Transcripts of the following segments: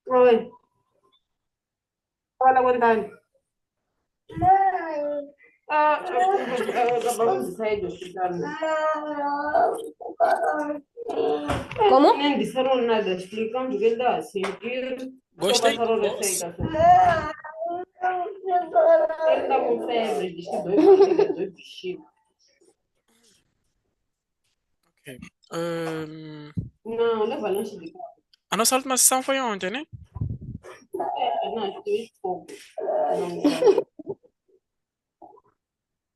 Oi, fala, Guantánamo. Acabamos de sair do hospital. Como? Nem disseram nada, explicamos o que ele estava a sentir, só Gostei do passaram doce. receita. Só. Ele está com febre, diz que dói barriga, dói bexiga. Ok. Ahn, Não, leva lanche de casa. a nossa última sessão foi ontem, né? Não, tu pouco. Não,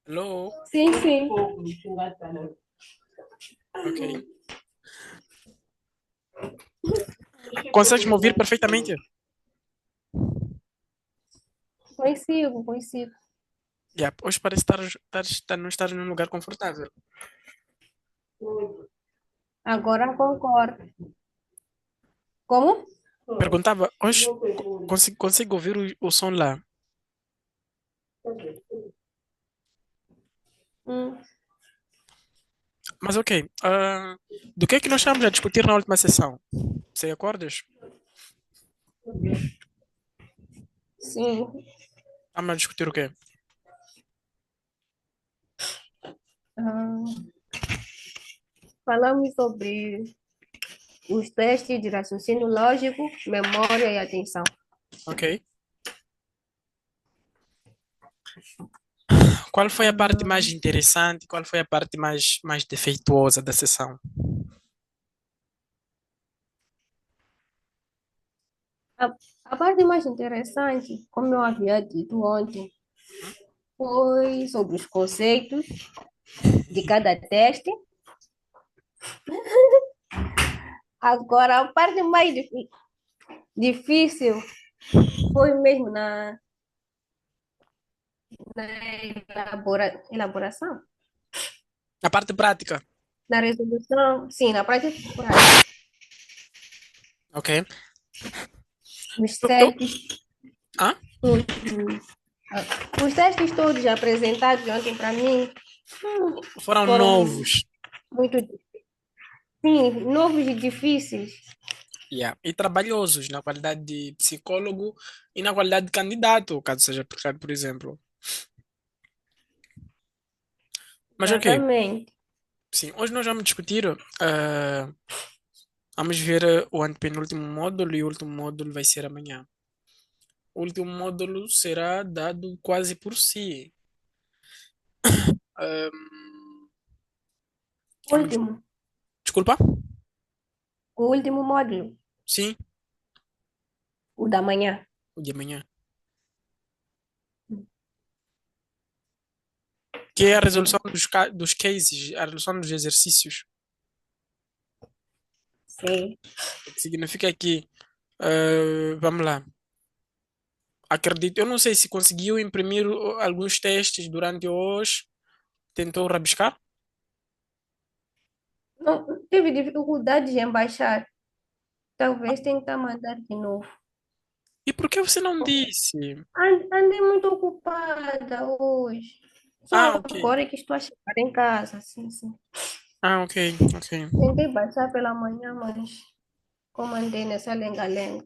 Hello? Sim, tu sim. pouco, chungata. Ok. Tu pouco, Consegues me ouvir chungata. perfeitamente? Consigo, consigo. Yeah, hoje parece não estar num lugar confortável. Agora concordo. Como? Perguntava, hoje consigo ouvir o som lá. Hum, Não. Mas ok. Do que é que nós estamos a discutir na última sessão? Você acordas? Sim. Estamos a discutir o quê? Ah, falamos sobre os testes de raciocínio lógico, memória e atenção. Ok. Qual foi a parte mais Ah, interessante? Qual foi a parte mais defeituosa da sessão? a, a parte mais interessante, como eu havia dito ontem, foi sobre os conceitos de cada teste. Agora, a parte mais difícil foi mesmo na elaboração, A parte prática. na resolução, sim, na prática prática. Ok. Os Eu, testes ah? todos, os testes todos apresentados ontem para mim Foram foram novos. muito, sim, novos e difíceis. Yeah. E trabalhosos na qualidade de psicólogo e na qualidade de candidato, caso seja aplicado, por exemplo. Mas ok, Exatamente. sim, hoje nós vamos discutir, vamos ver o antepenúltimo módulo e o último módulo vai ser amanhã. O último módulo será dado quase por si. Ahm, vamos, Último, desculpa? o último módulo, Sim, o da manhã. o de amanhã. Que é a resolução dos cases, a resolução dos exercícios. Sim. O que significa que, vamos lá. Acredito, eu não sei se conseguiu imprimir alguns testes durante hoje, tentou rabiscar. Não, tive dificuldades em baixar. Talvez tentar mandar de novo. E por que você não disse? Andei muito ocupada hoje. Ah, Só ok. agora é que estou a chegar em casa, sim, sim. Ah, ok, ok, Tentei baixar pela manhã, mas como andei nessa lenga-lenga.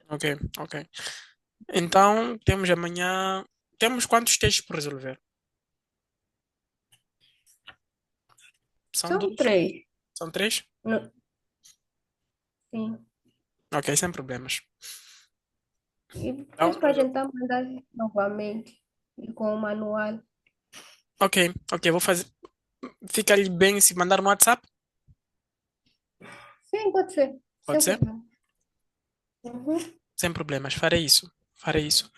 ok, ok. Então, temos amanhã. Temos quantos testes por resolver? São São dois? três. São três? Não, sim. Ok, sem problemas. E Então, depois para tentar mandar novamente e com o manual. ok, ok, vou fazer. Fica ali bem se mandar no WhatsApp? Sim, pode ser. Pode Sem ser? problema. Uhum. Sem problemas, farei isso. Farei isso.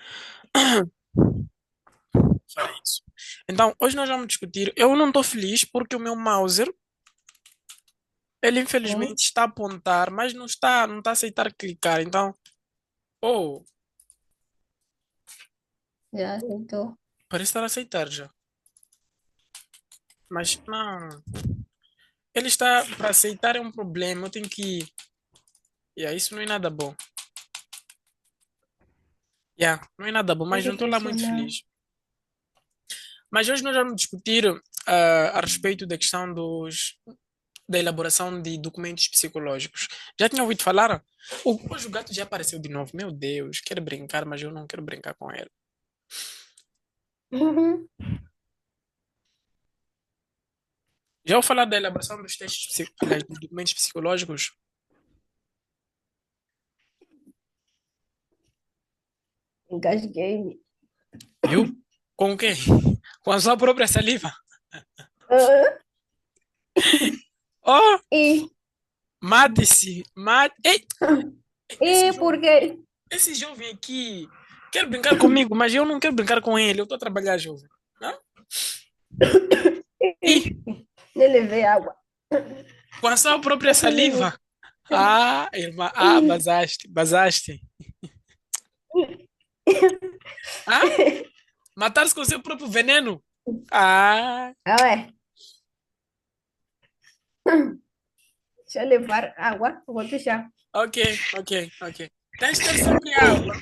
Farei isso. Então, hoje nós vamos discutir. Eu não estou feliz porque o meu Mauser, ele Sim, infelizmente está a apontar, mas não está a aceitar clicar. Então, oh, já tentou. parece estar a aceitar já. Mas não. Ele está para aceitar é um problema. Eu tenho que. Yeah, isso não é nada bom. Yeah, não é nada bom, Tem mas que não estou lá muito pressionar. feliz. Mas hoje nós vamos discutir a respeito da questão dos. da elaboração de documentos psicológicos. Já tinha ouvido falar? Hoje o gato já apareceu de novo. Meu Deus, quer brincar, mas eu não quero brincar com ele. Uhum. Já ouviu falar da elaboração dos textos, aliás, dos documentos psicológicos? Engasguei-me. Viu? Com o quê? Com a sua própria saliva. Ah, Oh, e, mate-se. Mate. Ei, esse e jovem, porque esse jovem aqui quer brincar comigo, mas eu não quero brincar com ele. Eu estou a trabalhar, jovem. Não? E nem levei água. com a sua própria Eu fui saliva. limite. Ah, irmã. Ah, basaste. Basaste. Ah? Matar-se com seu próprio veneno. Ah, Ah, ué, deixa eu levar água, vou deixar. ok, ok, ok. Tens de ter sempre água.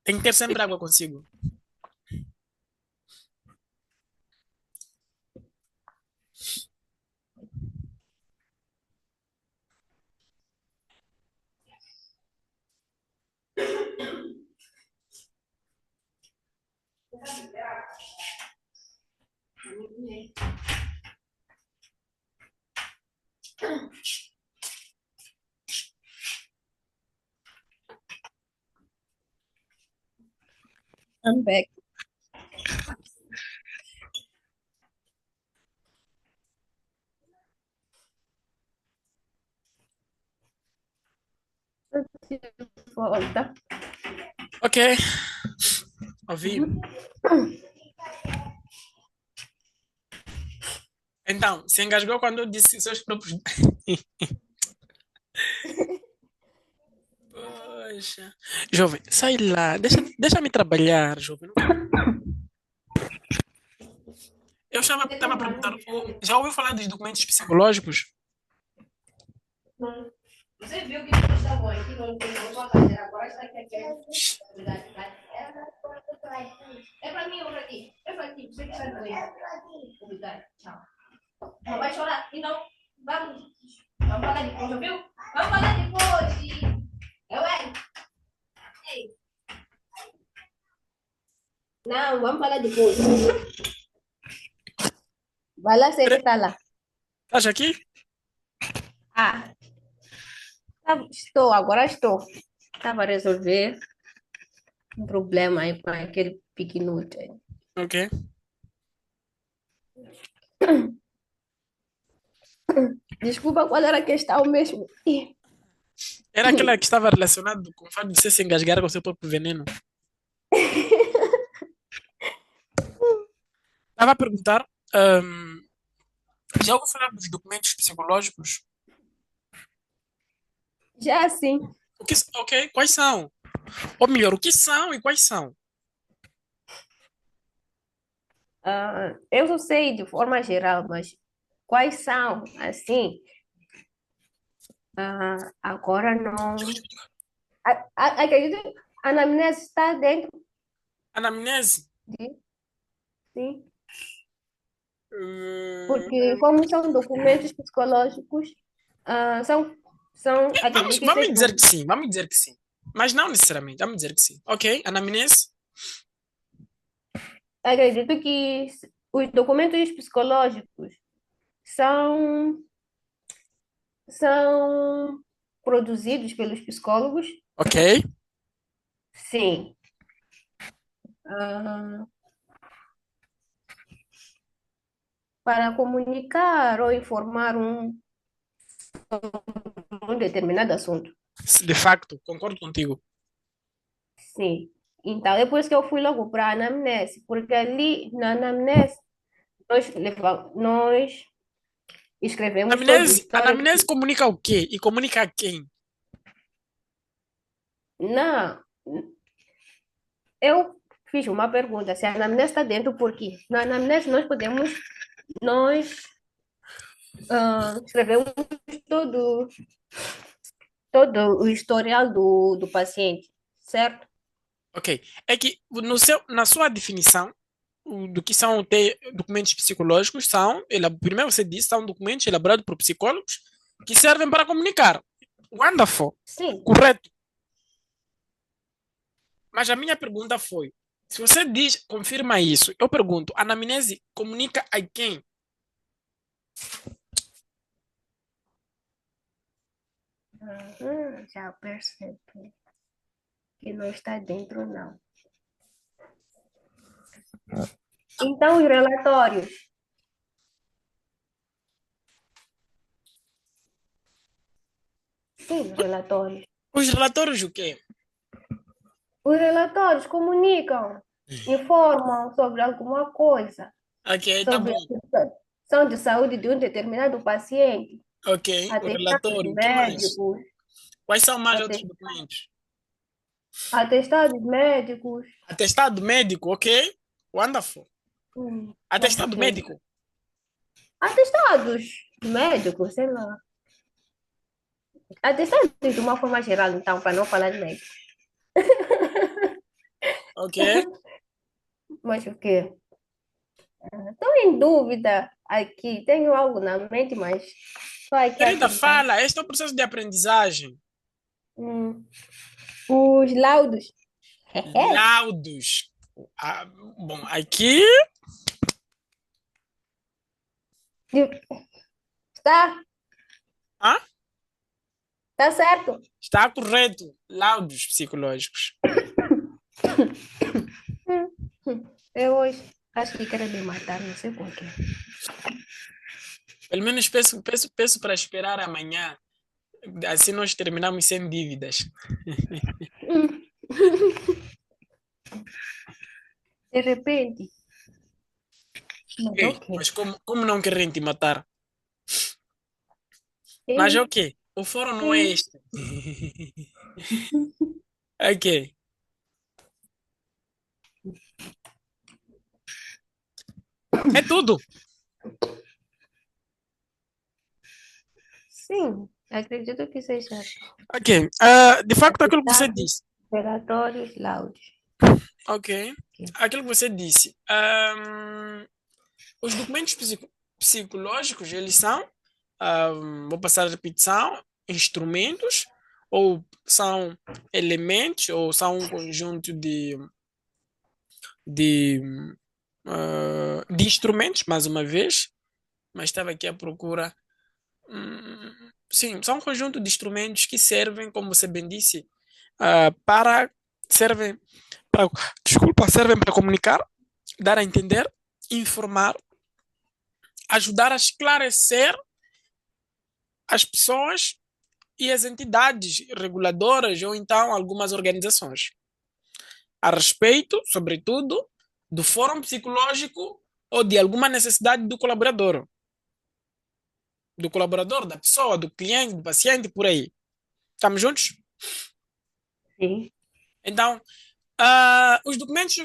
Tem que ter sempre água consigo. I'm back. Volta. Ok, ouvi. Então, se engasgou quando eu disse seus próprios. Poxa. Jovem, sai lá. Deixa-me trabalhar, jovem. Não quero- Eu estava a perguntar. Já ouviu falar dos documentos psicológicos? Você viu que está bom aqui, não tem outra cadeira. Agora está aqui. É para mim ou para ti? É para ti, você que está doente. Obrigado, tchau. Não vai chorar. Então, vamos falar depois, ouviu? Vamos falar depois. Eu, é. Ei. Não, vamos falar depois. Vai lá, você que está lá. Estás aqui? Ah, agora estou. Estava a resolver um problema aí com aquele pequenote aí. Ok. Desculpa, qual era a questão mesmo? Era aquela que estava relacionada com o fato de você se engasgar com o seu próprio veneno. Estava a perguntar. Já ouviu falar dos documentos psicológicos? Já sim, Ok, quais são? Ou melhor, o que são e quais são? eu não sei de forma geral, mas quais são, assim, agora não. Acredito, a anamnese está dentro Anamnese? de, sim, porque Hum, como são documentos psicológicos, vamos, acredito que vamos sejam, dizer que sim, vamos dizer que sim. Mas não necessariamente, vamos dizer que sim. Ok, anamnese? acredito que os documentos psicológicos são, são produzidos pelos psicólogos, Ok. sim. Ah, para comunicar ou informar um determinado assunto. De facto, concordo contigo. Sim. Então, é por isso que eu fui logo para a anamnese, porque ali na anamnese nós escrevemos todo o histórico. Anamnese comunica o quê? E comunica a quem? Não, eu fiz uma pergunta, se a anamnese está dentro, por quê? Na anamnese nós escrevemos todo, todo o historial do paciente, certo? Ok. É que no na sua definição, do que são documentos psicológicos são, primeiro você disse, são documentos elaborados por psicólogos que servem para comunicar. Wonderful. Sim. Correto. Mas a minha pergunta foi, se você diz, confirma isso, eu pergunto, a anamnese comunica a quem? Já percebi que não está dentro, não. Então, os relatórios. Sim, os relatórios. Os relatórios o quê? Os relatórios comunicam, informam sobre alguma coisa, Ok, tá sobre bom. a situação de saúde de um determinado paciente, Ok, o atestados relatório, o que mais? médicos, Quais são mais outros ate- documentos? atestados médicos. Atestado médico, ok? Wonderful. Mais o Atestado quê? médico. Atestados médicos, sei lá. Atestados de uma forma geral, então, para não falar de médico. Ok? Mas o quê? Estou em dúvida aqui. Tenho algo na mente, mas estou aqui a Querida, tentar. fala, este é o processo de aprendizagem. Hum, Os laudos. Laudos. Ah, bom, aqui Está, ah, está certo. está correto. Laudos psicológicos. Eu hoje acho que quero me matar, não sei por quê. Pelo menos peço para esperar amanhã. Assim nós terminamos sem dívidas. De repente. Mas Ei, ok. mas como não querem te matar? Mas é ok. O fórum não é este. Ok. É tudo. Sim, acredito que seja Ok. De facto, aquilo que você atestados, disse. relatórios, laudos. Ok. Aquilo que você disse. Os documentos psicológicos, eles são, vou passar a repetição, instrumentos, ou são elementos, ou são um conjunto de, de instrumentos, mais uma vez, mas estava aqui à procura. Sim, são um conjunto de instrumentos que servem, como você bem disse, para servem para, desculpa, servem para comunicar, dar a entender, informar, ajudar a esclarecer as pessoas e as entidades reguladoras ou então algumas organizações a respeito, sobretudo, do fórum psicológico ou de alguma necessidade do colaborador, da pessoa, do cliente, do paciente, por aí. Estamos juntos? Sim. Então, os documentos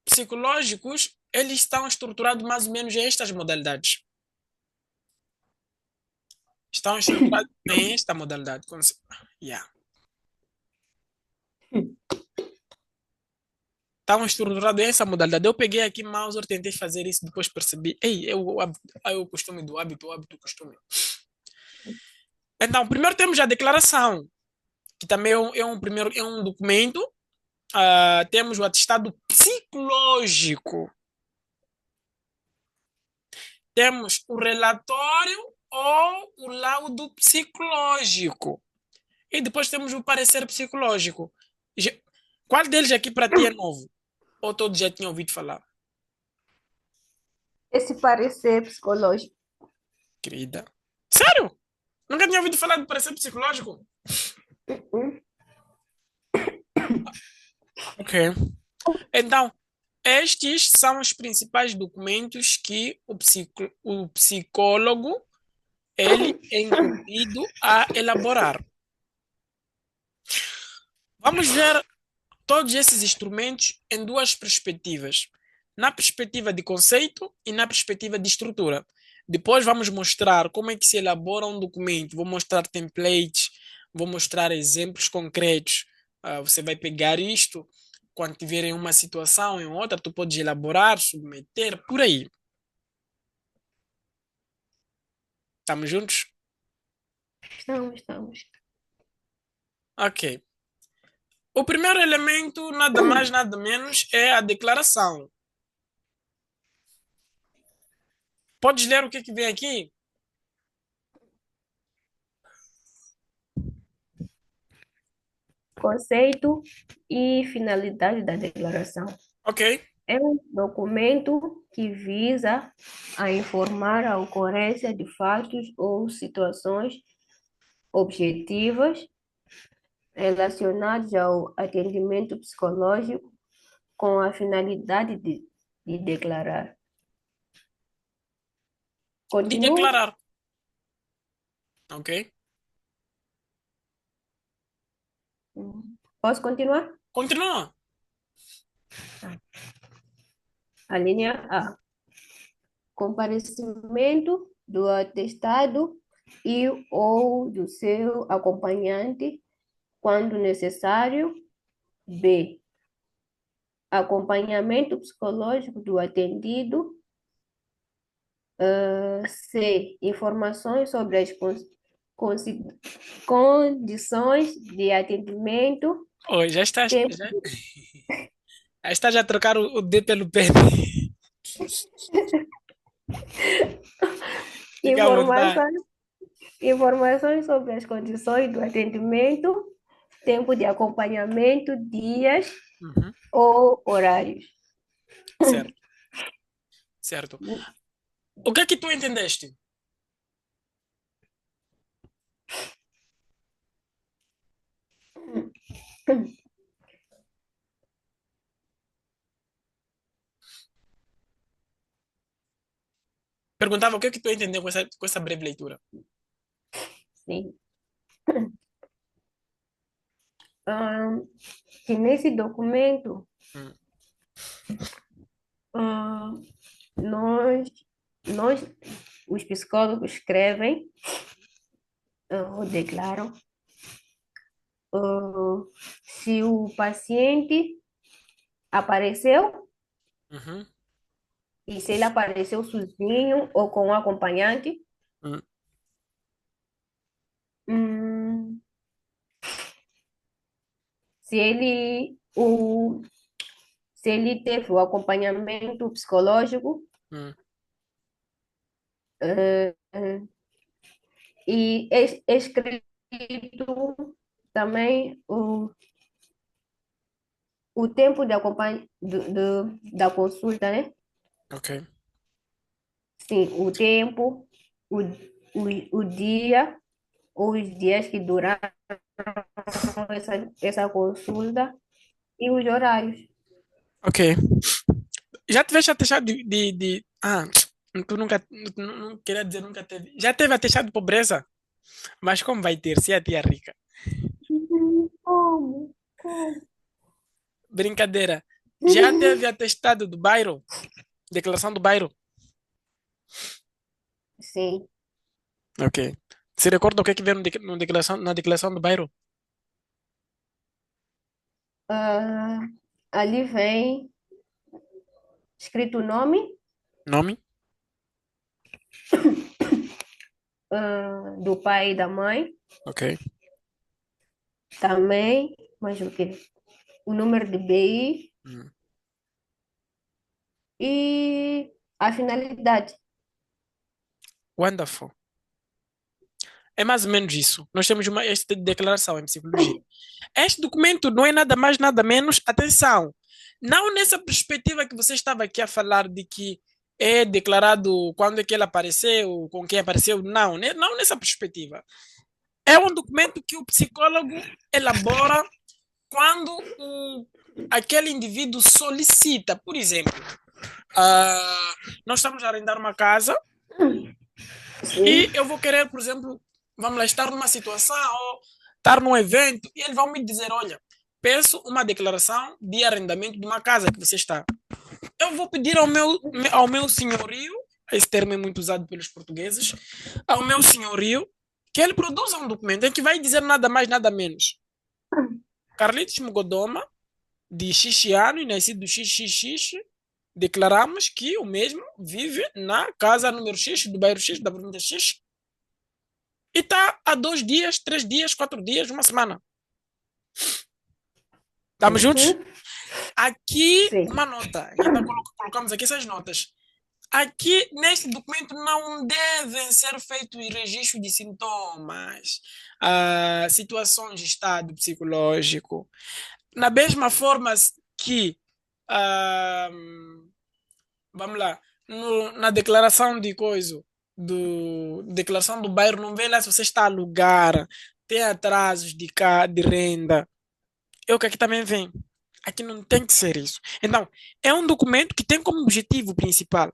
psicológicos, eles estão estruturados mais ou menos em estas modalidades. Estão estruturados em esta modalidade. Yeah. Estão estruturados em essa modalidade. Eu peguei aqui Mauser, tentei fazer isso, depois percebi. Ei, é o costume do hábito, o hábito do costume. Então, primeiro temos a declaração, que também é um documento. Temos o atestado psicológico. Temos o relatório ou o laudo psicológico. E depois temos o parecer psicológico. Qual deles aqui para ti é novo? Ou todos já tinham ouvido falar? Esse parecer psicológico. Querida. Sério? Nunca tinha ouvido falar de parecer psicológico? Ok. Então, estes são os principais documentos que o psicólogo ele é incumbido a elaborar. Vamos ver todos esses instrumentos em duas perspectivas. Na perspectiva de conceito e na perspectiva de estrutura. Depois vamos mostrar como é que se elabora um documento. Vou mostrar templates, vou mostrar exemplos concretos. Você vai pegar isto quando tiver em uma situação, em outra, tu podes elaborar, submeter, por aí. Estamos juntos? Estamos. Ok. O primeiro elemento, nada mais, nada menos, é a declaração. Podes ler o que vem aqui? Conceito e finalidade da declaração. Ok. É um documento que visa a informar a ocorrência de fatos ou situações objetivas relacionados ao atendimento psicológico com a finalidade de declarar. De Continua? declarar. Ok. Posso continuar? Continua. A linha A. Comparecimento do atestado e ou do seu acompanhante, quando necessário. B. Acompanhamento psicológico do atendido. C. Informações sobre as condições de atendimento. Oh, já estás, Tempo já estás a trocar o D pelo P. Fica à vontade. Informações sobre as condições do atendimento, tempo de acompanhamento, dias Uhum. ou horários. Certo. Certo. O que é que tu entendeste? Perguntava o que é que tu entendeu com essa breve leitura. Sim. Que nesse documento, Hum. nós, os psicólogos escrevem, ou declaram, se o paciente apareceu Uhum. e se ele apareceu sozinho ou com um acompanhante. Hum. Hum, se ele teve o acompanhamento psicológico, Hum. e escrito também o tempo de da consulta, né? Ok. Sim, o tempo, o, o dia, os dias que duraram essa consulta e os horários. Ok. Já tiveste atestado Ah, tu nunca... Não queria dizer nunca teve. Já teve atestado de pobreza? Mas como vai ter, se é a tia rica? Como? Como? Brincadeira. Já teve atestado do bairro? Declaração do bairro? Sim. Ok. Se recorda o que é que veio na declaração do bairro? Ah, ali vem escrito o nome, Nome? do pai e da mãe, Ok. também, mas o quê? O número de BI Hum. e a finalidade. Wonderful. É mais ou menos isso. Nós temos esta declaração em psicologia. Este documento não é nada mais, nada menos, atenção, não nessa perspectiva que você estava aqui a falar de que é declarado quando é que ele apareceu, com quem apareceu, não, não nessa perspectiva. É um documento que o psicólogo elabora quando aquele indivíduo solicita. Por exemplo, nós estamos a arrendar uma casa Sim. e eu vou querer, por exemplo, vamos lá, estar numa situação ou estar num evento e eles vão me dizer, olha, peço uma declaração de arrendamento de uma casa que você está. Eu vou pedir ao meu senhorio, esse termo é muito usado pelos portugueses, ao meu senhorio, que ele produza um documento em que vai dizer nada mais, nada menos. Carlitos Mugodoma de X ano e nascido XXX, declaramos que o mesmo vive na casa número X, do bairro X, da província X, e está há 2 dias, 3 dias, 4 dias, uma semana. Estamos juntos? Uhum. Aqui, Sim. uma nota. Então, colocamos aqui essas notas. Aqui, neste documento, não devem ser feitos registros de sintomas, situações de estado psicológico. Na mesma forma que, ah, vamos lá, na declaração de coisa, declaração do bairro, não vê lá se você está a alugar, tem atrasos de renda. É o que aqui também vem. Aqui não tem que ser isso. Então, é um documento que tem como objetivo principal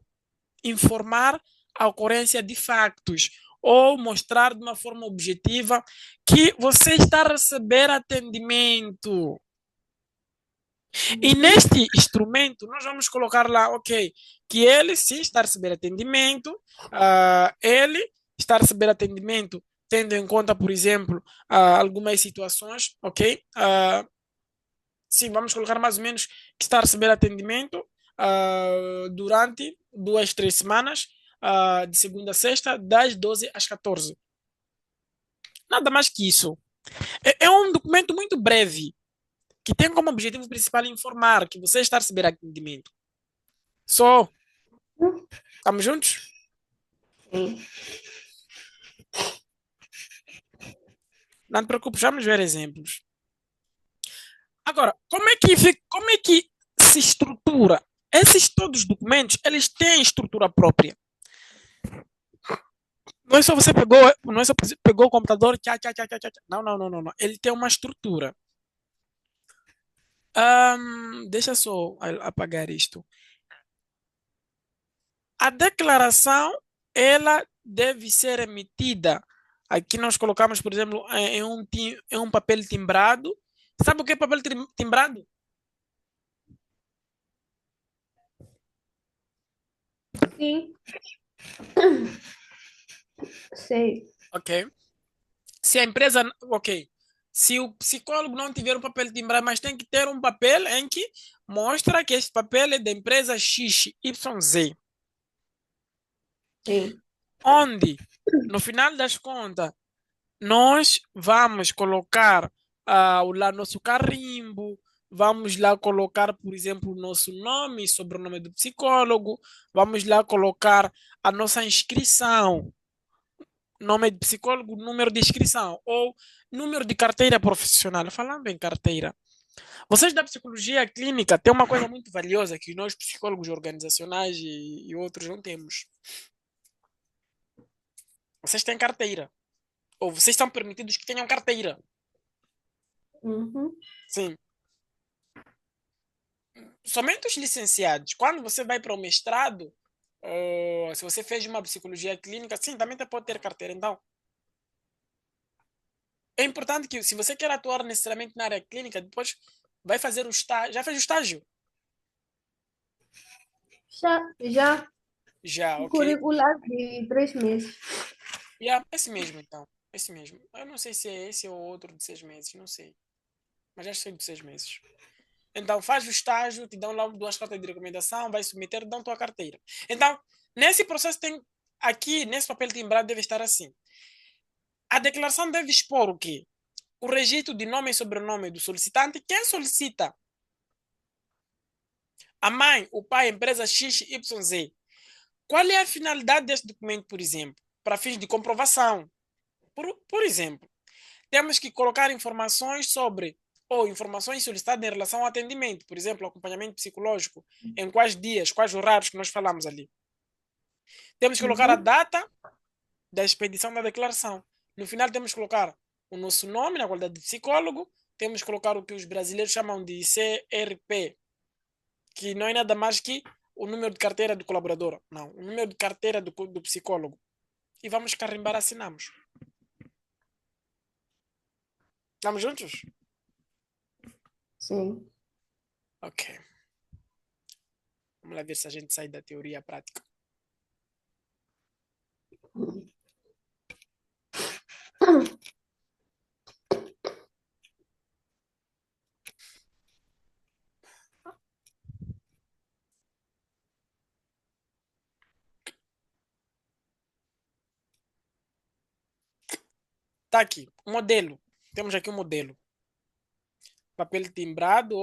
informar a ocorrência de factos ou mostrar de uma forma objetiva que você está a receber atendimento. E Uhum. neste instrumento, nós vamos colocar lá, ok, que ele sim está a receber atendimento, ele está a receber atendimento tendo em conta, por exemplo, algumas situações, ok? Sim, vamos colocar mais ou menos que está a receber atendimento durante 2, 3 semanas, de segunda a sexta, das 12 às 14. Nada mais que isso. É um documento muito breve, que tem como objetivo principal informar que você está a receber atendimento. Só, estamos juntos? Sim. Não te preocupes, vamos ver exemplos. Agora, como é que se estrutura? Esses todos os documentos, eles têm estrutura própria. Não é só você pegou, não é só você pegou o computador, tchá, tchá, tchá, tchá, tchá. Não, não, não, não, não. Ele tem uma estrutura. Deixa só apagar isto. A declaração, ela deve ser emitida. Aqui nós colocamos, por exemplo, em um papel timbrado. Sabe o que é papel timbrado? Sim. Sei. Ok. Se a empresa, ok. Se o psicólogo não tiver um papel timbrado, mas tem que ter um papel em que mostra que esse papel é da empresa XYZ. Sim. Onde, no final das contas, nós vamos colocar lá nosso carimbo, vamos lá colocar, por exemplo, o nosso nome, sobrenome do psicólogo, vamos lá colocar a nossa inscrição, nome de psicólogo, número de inscrição ou número de carteira profissional. Falando em carteira, vocês da psicologia clínica têm uma coisa muito valiosa que nós psicólogos organizacionais e outros não temos. Vocês têm carteira. Ou vocês são permitidos que tenham carteira. Uhum. Sim. Somente os licenciados. Quando você vai para o mestrado, ou se você fez uma psicologia clínica, sim, também você pode ter carteira. Então, é importante que, se você quer atuar necessariamente na área clínica, depois vai fazer o estágio. Já fez o estágio? Já Já, um ok. curricular de 3 meses. Yeah, esse mesmo, então. Esse mesmo. Eu não sei se é esse ou outro de 6 meses, não sei. Mas já sei de 6 meses. Então, faz o estágio, te dão lá 2 cartas de recomendação, vai submeter, dão tua carteira. Então, nesse processo tem, aqui, nesse papel timbrado deve estar assim. A declaração deve expor o quê? O registro de nome e sobrenome do solicitante. Quem solicita? A mãe, o pai, a empresa XYZ. Qual é a finalidade deste documento, por exemplo? Para fins de comprovação. Por exemplo, temos que colocar informações sobre ou informações solicitadas em relação ao atendimento, por exemplo, acompanhamento psicológico, em quais dias, quais horários que nós falamos ali. Temos que colocar a Uhum. data da expedição da declaração. No final, temos que colocar o nosso nome, na qualidade de psicólogo, temos que colocar o que os brasileiros chamam de CRP, que não é nada mais que o número de carteira do colaborador. Não, o número de carteira do psicólogo. E vamos carimbar, assinamos. Estamos juntos? Sim. Ok. Vamos lá ver se a gente sai da teoria à prática. Tá aqui, modelo. Temos aqui um modelo. Papel timbrado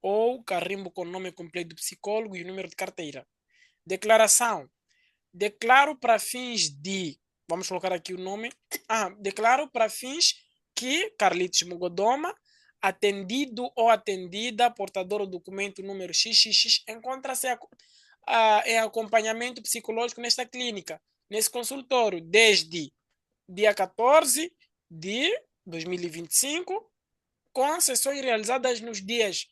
ou carimbo com o nome completo do psicólogo e o número de carteira. Declaração. Declaro para fins de. Vamos colocar aqui o nome. Declaro para fins que Carlitos Mugodoma, atendido ou atendida, portador do documento número XXX, encontra-se em acompanhamento psicológico nesta clínica, nesse consultório, desde dia 14 de 2025, com sessões realizadas nos dias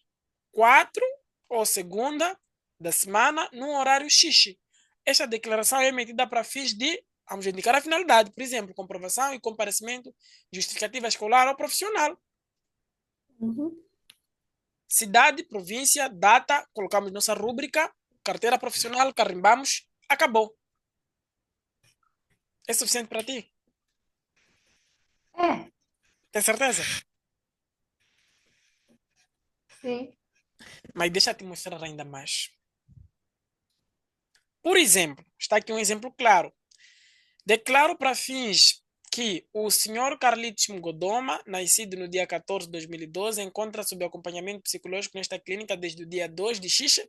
4 ou segunda da semana, no horário X. Esta declaração é emitida para fins de, vamos indicar a finalidade, por exemplo, comprovação e comparecimento, justificativa escolar ou profissional. Uhum. Cidade, província, data, colocamos nossa rúbrica, carteira profissional, carimbamos, acabou. É suficiente para ti? É, Tem certeza? sim. Mas deixa eu te mostrar ainda mais. Por exemplo, está aqui um exemplo claro. Declaro para fins que o senhor Carlitos Mugodoma, nascido no dia 14 de 2012, encontra sob acompanhamento psicológico nesta clínica desde o dia 2 de X,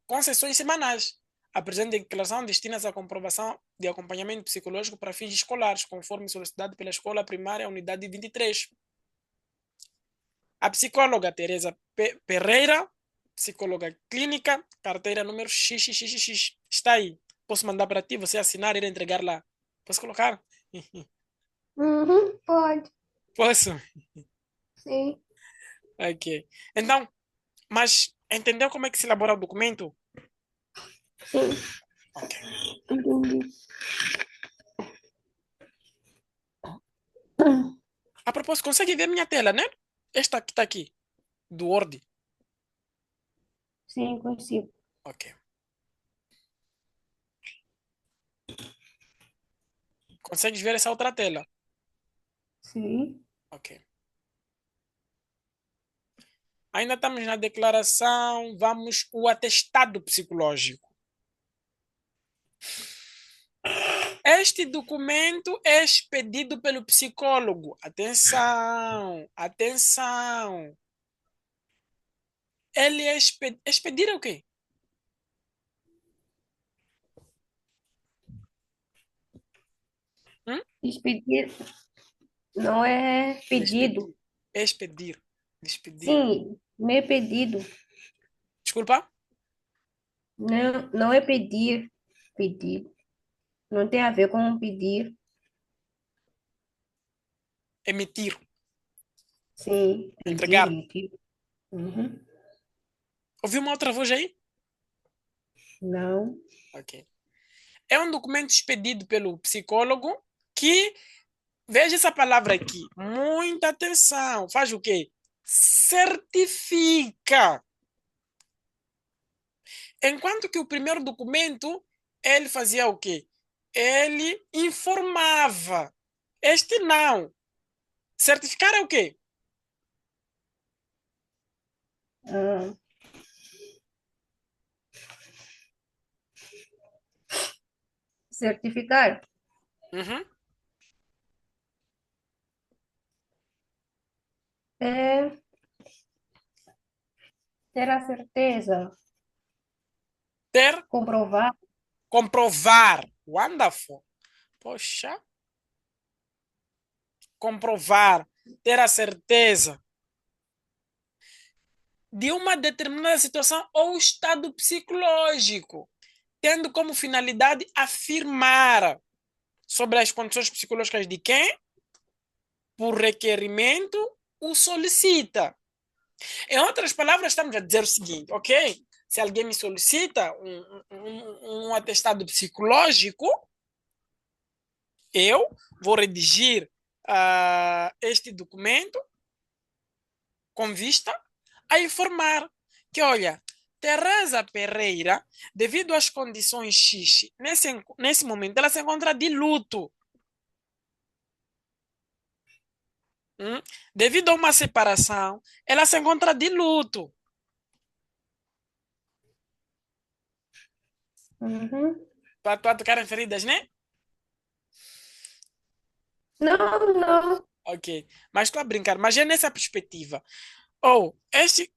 com sessões semanais. A presente declaração destina-se à comprovação de acompanhamento psicológico para fins escolares, conforme solicitado pela Escola Primária Unidade 23. A psicóloga Teresa Pereira, psicóloga clínica, carteira número XXXX. Está aí. Posso mandar para ti, você assinar e ir entregar lá. Posso colocar? Uhum, pode, Posso? sim. Ok. Então, mas entendeu como é que se elabora o documento? Sim, Ok. entendi. A propósito, consegue ver minha tela, né? Esta que está aqui, do Word. Sim, consigo. Ok. Consegues ver essa outra tela? Sim. Ok. Ainda estamos na declaração, vamos o atestado psicológico. Este documento é expedido pelo psicólogo. Atenção, atenção. Ele é expedir é o quê? Hum? Despedir não é pedido. Despedir. Expedir. Despedir. Sim, meu pedido. Desculpa? Não, não é pedir. Pedir. Não tem a ver com pedir. Emitir. Sim, pedir, Entregar. emitir. Uhum. Ouviu uma outra voz aí? Não. Ok. É um documento expedido pelo psicólogo que, veja essa palavra aqui, muita atenção. Faz o quê? Certifica. Enquanto que o primeiro documento, ele fazia o quê? Ele informava. Este não. Certificar é o quê? Ah, certificar Uhum. é ter a certeza, Ter, comprovar. comprovar. Wonderful. Poxa. Comprovar. Ter a certeza de uma determinada situação ou estado psicológico, tendo como finalidade afirmar sobre as condições psicológicas de quem, por requerimento, o solicita. Em outras palavras, estamos a dizer o seguinte, ok? Se alguém me solicita um atestado psicológico, eu vou redigir este documento com vista a informar que, olha, Teresa Pereira, devido às condições X, nesse momento, ela se encontra de luto. Devido a uma separação, ela se encontra de luto. Uhum. Para ficarem feridas, né? Não, não. Ok. Mas estou a brincar. Mas é nessa perspectiva. Ou este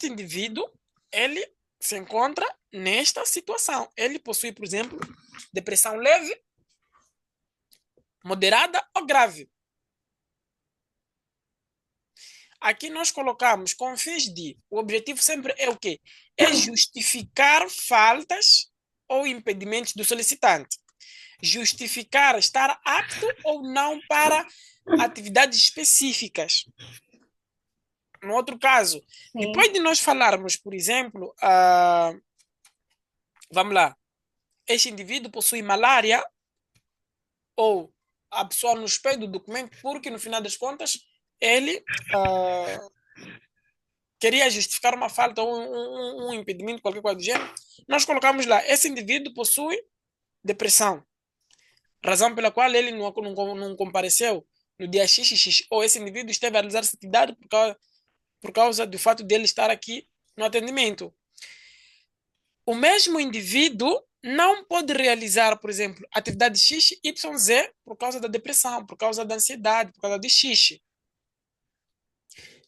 indivíduo, ele se encontra nesta situação. Ele possui, por exemplo, depressão leve, moderada ou grave. Aqui nós colocamos com fins de. O objetivo sempre é o quê? É justificar faltas ou impedimentos do solicitante. Justificar estar apto ou não para atividades específicas. No outro caso, depois Sim, de nós falarmos, por exemplo, vamos lá, este indivíduo possui malária ou a pessoa nos pede o documento porque, no final das contas, ele queria justificar uma falta ou um impedimento, qualquer coisa do gênero, nós colocamos lá, esse indivíduo possui depressão, razão pela qual ele não compareceu no dia XXX, ou esse indivíduo esteve a realizar essa atividade por causa do fato dele estar aqui no atendimento. O mesmo indivíduo não pode realizar, por exemplo, atividade X, Y, Z por causa da depressão, por causa da ansiedade, por causa de X.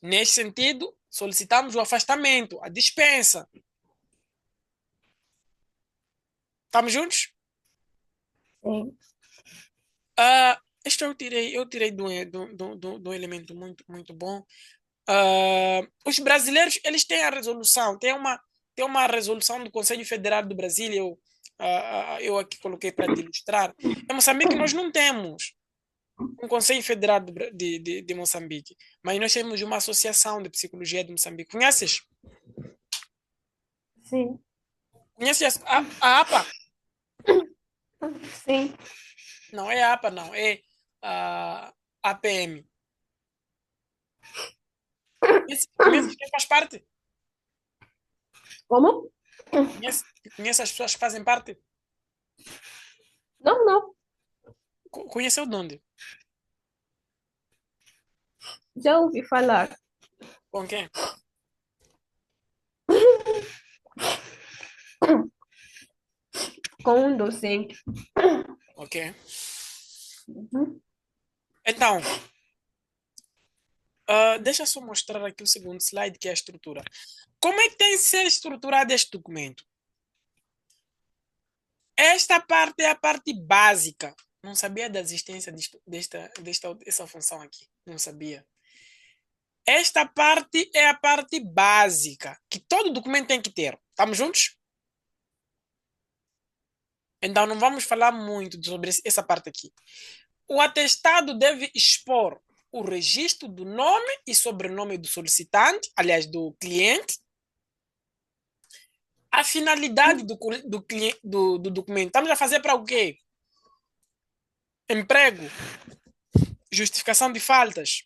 Neste sentido, solicitamos o afastamento, a dispensa. Estamos juntos? sim. Isto eu tirei de um elemento muito, muito bom. Os brasileiros, eles têm a resolução, tem uma resolução do Conselho Federal do Brasil, eu aqui coloquei para te ilustrar. Em Moçambique nós não temos um Conselho Federal de Moçambique, mas nós temos uma associação de psicologia de Moçambique. Conheces? Sim, Conheces a APA? sim. Não é a APA, não, é a APM. Conheces quem faz parte? Como? Conhece as pessoas que fazem parte? Não, não. Conheceu de onde? Já ouvi falar Com quem? com um docente. Ok. Uhum. Então, deixa eu só mostrar aqui o segundo slide, que é a estrutura. Como é que tem que ser estruturado este documento? Esta parte é a parte básica. Não sabia da existência dessa função aqui. Não sabia. Esta parte é a parte básica, que todo documento tem que ter. Estamos juntos? Então, não vamos falar muito sobre essa parte aqui. O atestado deve expor o registro do nome e sobrenome do solicitante, aliás, do cliente, a finalidade do documento. Estamos a fazer para o quê? Emprego, justificação de faltas.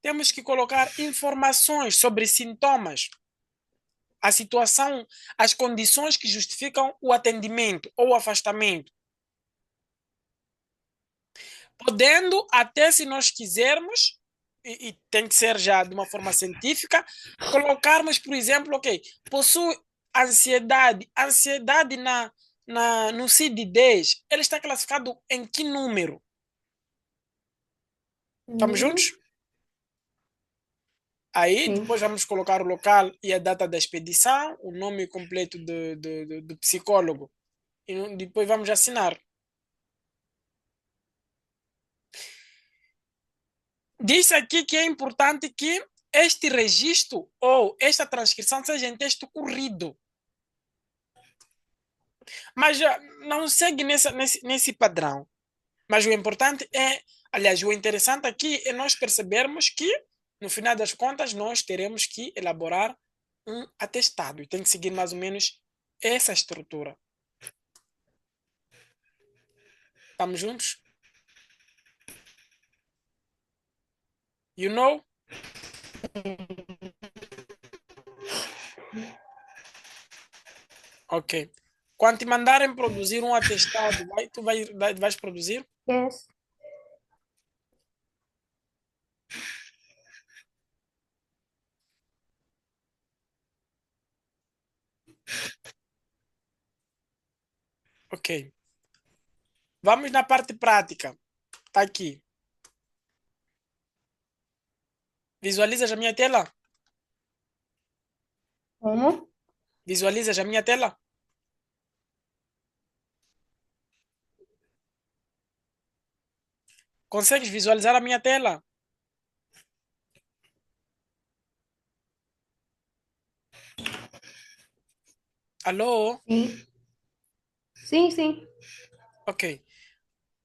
Temos que colocar informações sobre sintomas, a situação, as condições que justificam o atendimento ou o afastamento. Podendo, até se nós quisermos, e tem que ser já de uma forma científica, colocarmos, por exemplo, ok, possui ansiedade. Ansiedade no CID-10, ele está classificado em que número? Estamos Uhum. juntos? Aí Sim. depois vamos colocar o local e a data da expedição, o nome completo do psicólogo. E depois vamos assinar. Diz aqui que é importante que este registro ou esta transcrição seja em texto corrido. Mas não segue nesse padrão. Mas o importante é, aliás, o interessante aqui é nós percebermos que, no final das contas, nós teremos que elaborar um atestado e tem que seguir mais ou menos essa estrutura. Estamos juntos? You know? Ok. Quando te mandarem produzir um atestado, tu vais produzir? Yes. Ok. Vamos na parte prática. Está aqui. Visualizas a minha tela? Como? Visualizas a minha tela? Consegues visualizar a minha tela? Alô? Sim. Sim, sim. Ok.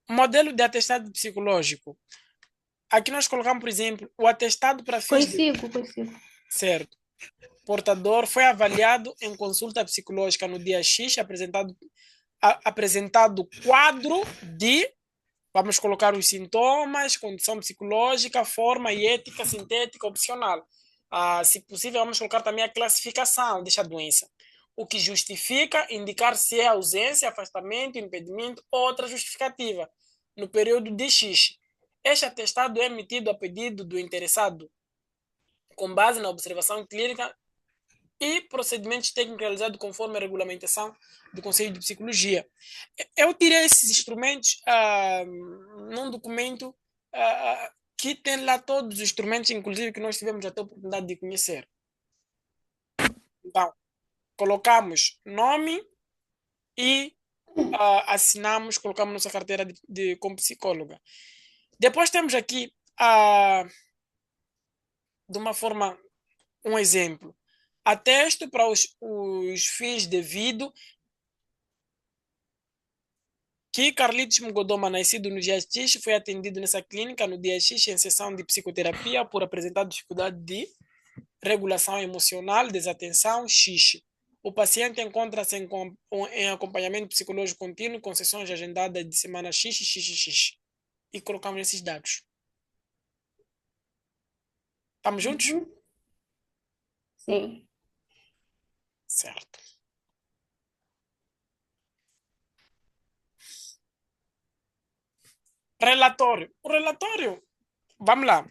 Modelo de atestado psicológico. Aqui nós colocamos, por exemplo, o atestado para fins de... Consigo. Certo. Portador foi avaliado em consulta psicológica no dia X, apresentado quadro de, vamos colocar os sintomas, condição psicológica, forma e ética sintética opcional. Se possível, vamos colocar também a classificação desta doença, o que justifica indicar se é ausência, afastamento, impedimento ou outra justificativa no período de X. Este atestado é emitido a pedido do interessado, com base na observação clínica e procedimentos técnicos realizados conforme a regulamentação do Conselho de Psicologia. Eu tirei esses instrumentos num documento que tem lá todos os instrumentos, inclusive que nós tivemos até a oportunidade de conhecer. Então, colocamos nome e assinamos, colocamos nossa carteira como psicóloga. Depois temos aqui, de uma forma, um exemplo. Atesto para os fins devido que Carlitos Mugodoma, nascido no dia X, foi atendido nessa clínica no dia X em sessão de psicoterapia por apresentar dificuldade de regulação emocional, desatenção, X. O paciente encontra-se em acompanhamento psicológico contínuo com sessões agendadas de semana X. E colocamos esses dados. Estamos juntos? Uhum. Sim. Certo. Relatório. O relatório, vamos lá.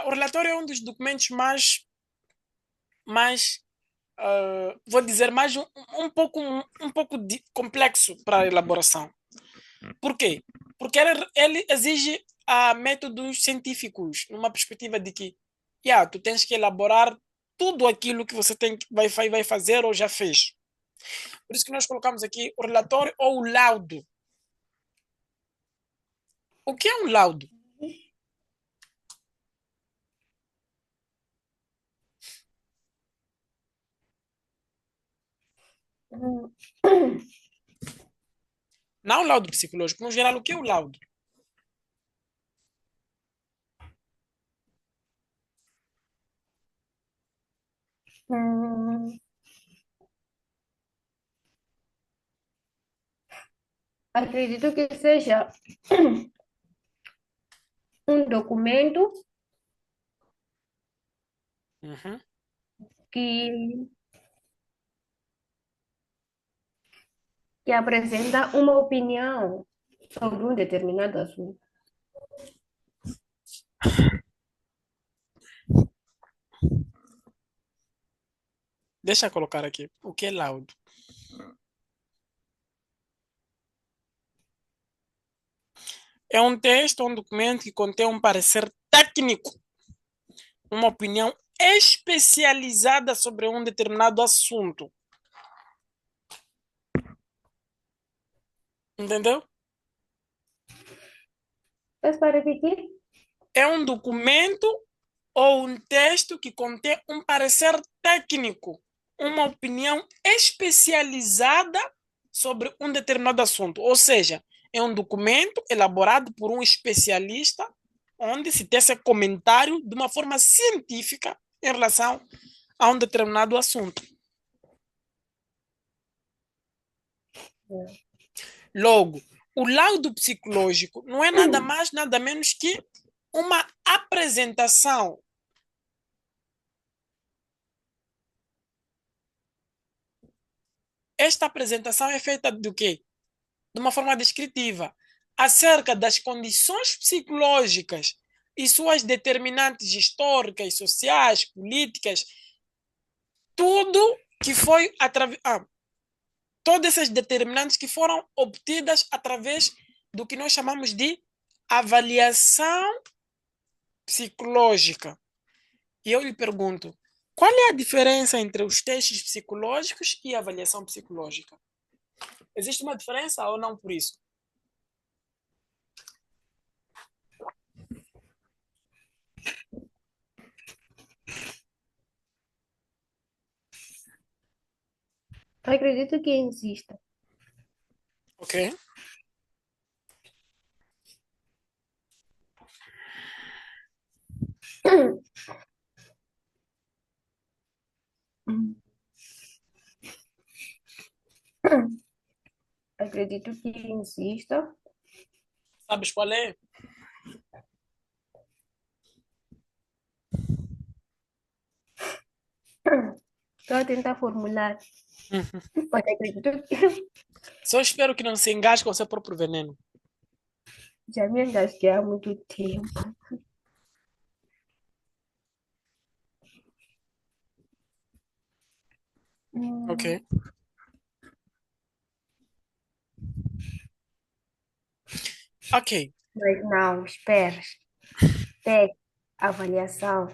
O relatório é um dos documentos mais vou dizer, mais um pouco complexo para a elaboração. Por quê? Porque ele exige métodos científicos, numa perspectiva de que tu tens que elaborar tudo aquilo que você vai fazer ou já fez. Por isso que nós colocamos aqui o relatório ou o laudo. O que é um laudo? Hum, Não o laudo psicológico, no geral, o que é o laudo? hum, Acredito que seja um documento Uhum. que, que apresenta uma opinião sobre um determinado assunto. Deixa eu colocar aqui. O que é laudo? É um texto, um documento que contém um parecer técnico, uma opinião especializada sobre um determinado assunto. Entendeu? Mas para repetir? É um documento ou um texto que contém um parecer técnico, uma opinião especializada sobre um determinado assunto. Ou seja, é um documento elaborado por um especialista, onde se tece comentário de uma forma científica em relação a um determinado assunto. Logo, o laudo psicológico não é nada mais, nada menos que uma apresentação. Esta apresentação é feita do quê? De uma forma descritiva, acerca das condições psicológicas e suas determinantes históricas, sociais, políticas, tudo que foi através. Todas essas determinantes que foram obtidas através do que nós chamamos de avaliação psicológica. E eu lhe pergunto, qual é a diferença entre os testes psicológicos e a avaliação psicológica? Existe uma diferença ou não por isso? Acredito que exista. Ok? Acredito que exista. Sabes qual é? Estou a tentar formular, mas acredito que Só espero que não se engasgue com o seu próprio veneno. já me engasguei há muito tempo. Ok? Hum, Ok. Mas não, espera. Teste, avaliação.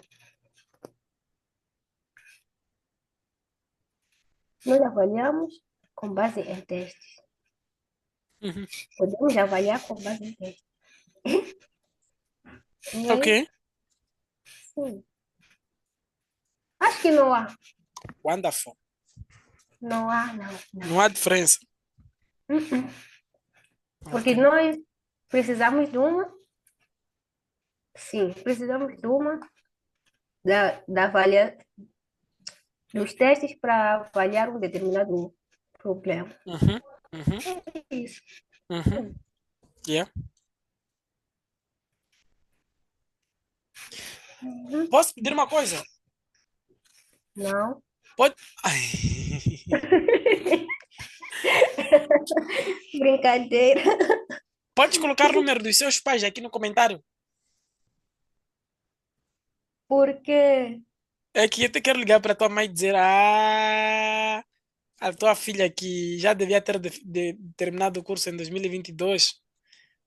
Nós avaliamos com base em testes. Uhum. Podemos avaliar com base em testes. E Ok. aí, sim. Acho que não há. Wonderful. Não há, não. Não há diferença. Uh-uh. Ok. Porque nós precisamos de uma, sim, precisamos de uma, dos testes para avaliar um determinado problema. Uhum. Uhum. É isso. Uhum. Yeah. Uhum. Posso pedir uma coisa? Não. Pode. Ai. Brincadeira. Pode colocar o número dos seus pais aqui no comentário. Porque É que eu te quero ligar para tua mãe e dizer: a tua filha que já devia ter terminado o curso em 2022,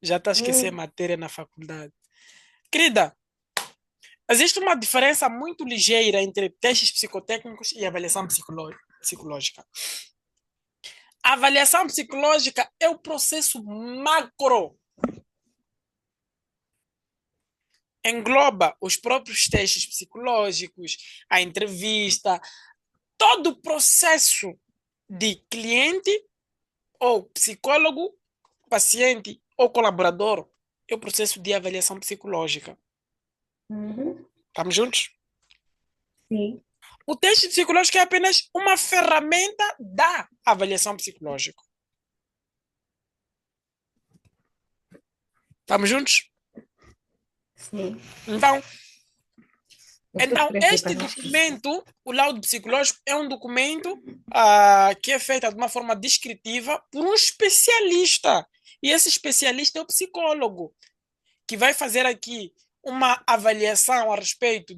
já está a esquecer hum, matéria na faculdade. Querida, existe uma diferença muito ligeira entre testes psicotécnicos e avaliação psicológica. A avaliação psicológica é o processo macro. Engloba os próprios testes psicológicos, a entrevista, todo o processo de cliente ou psicólogo, paciente ou colaborador é o processo de avaliação psicológica. uhum, Estamos juntos? sim, O teste psicológico é apenas uma ferramenta da avaliação psicológica. Estamos juntos? sim. Então, Estou então, este preocupada. documento, o laudo psicológico, é um documento que é feito de uma forma descritiva por um especialista. E esse especialista é o psicólogo, que vai fazer aqui uma avaliação a respeito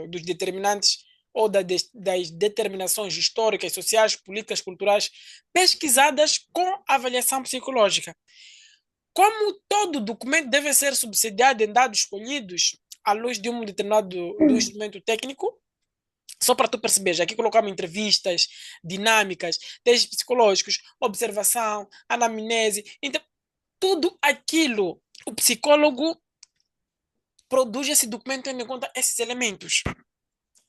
dos determinantes ou das determinações históricas, sociais, políticas, culturais, pesquisadas com avaliação psicológica. Como todo documento deve ser subsidiado em dados escolhidos à luz de um determinado do instrumento técnico, só para tu perceberes, aqui colocamos entrevistas, dinâmicas, testes psicológicos, observação, anamnese, então, tudo aquilo, o psicólogo produz esse documento tendo em conta esses elementos,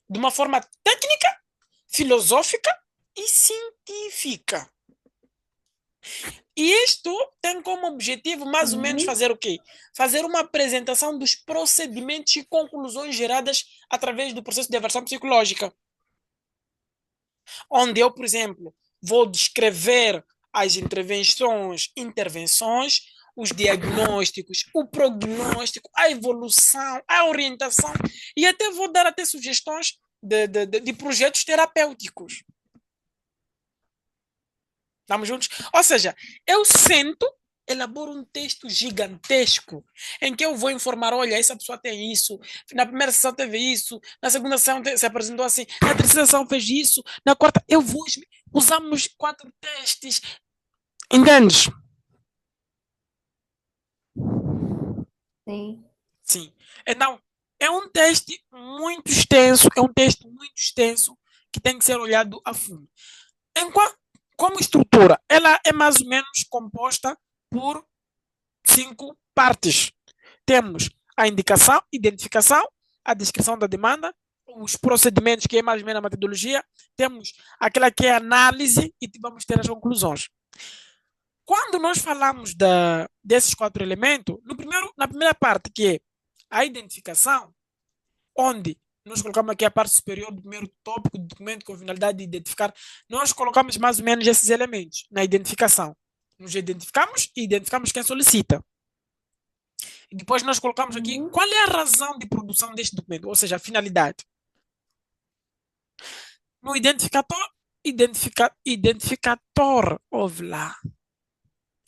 de uma forma técnica, filosófica e científica. E isto tem como objetivo, mais ou menos, Uhum, fazer o quê? Fazer uma apresentação dos procedimentos e conclusões geradas através do processo de avaliação psicológica. Onde eu, por exemplo, vou descrever as intervenções, os diagnósticos, o prognóstico, a evolução, a orientação e até vou dar até sugestões de projetos terapêuticos. Estamos juntos? Ou seja, eu sento, elaboro um texto gigantesco em que eu vou informar, olha, essa pessoa tem isso, na primeira sessão teve isso, na segunda sessão se apresentou assim, na terceira sessão fez isso, na quarta, usamos 4 testes, entendes? sim. Sim. Então, É um texto muito extenso, que tem que ser olhado a fundo. Como estrutura, ela é mais ou menos composta por 5 partes. Temos a indicação, identificação, a descrição da demanda, os procedimentos, que é mais ou menos a metodologia, temos aquela que é a análise e vamos ter as conclusões. Quando nós falamos desses 4 elementos, na primeira parte, que é a identificação, onde nós colocamos aqui a parte superior do primeiro tópico do documento com a finalidade de identificar, nós colocamos mais ou menos esses elementos na identificação. Nos identificamos e identificamos quem solicita. E depois nós colocamos aqui qual é a razão de produção deste documento, ou seja, a finalidade. No identificator, ouve lá.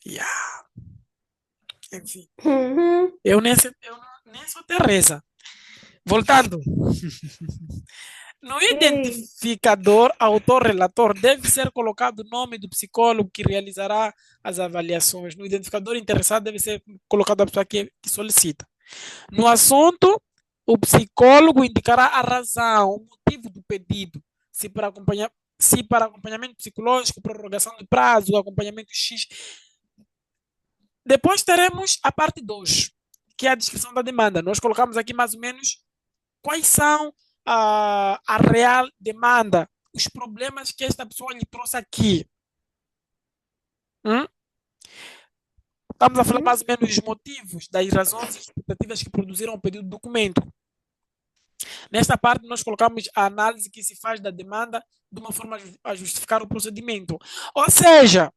Yeah. Enfim. Eu nem sou Teresa. Voltando. No identificador, autor-relator, deve ser colocado o nome do psicólogo que realizará as avaliações. No identificador interessado, deve ser colocado a pessoa que solicita. No assunto, o psicólogo indicará a razão, o motivo do pedido, se para acompanhamento psicológico, prorrogação de prazo, acompanhamento X. Depois teremos a parte 2, que é a descrição da demanda. Nós colocamos aqui mais ou menos quais são a real demanda, os problemas que esta pessoa lhe trouxe aqui. Estamos a falar mais ou menos dos motivos, das razões e expectativas que produziram o pedido do documento. Nesta parte, nós colocamos a análise que se faz da demanda de uma forma a justificar o procedimento. Ou seja,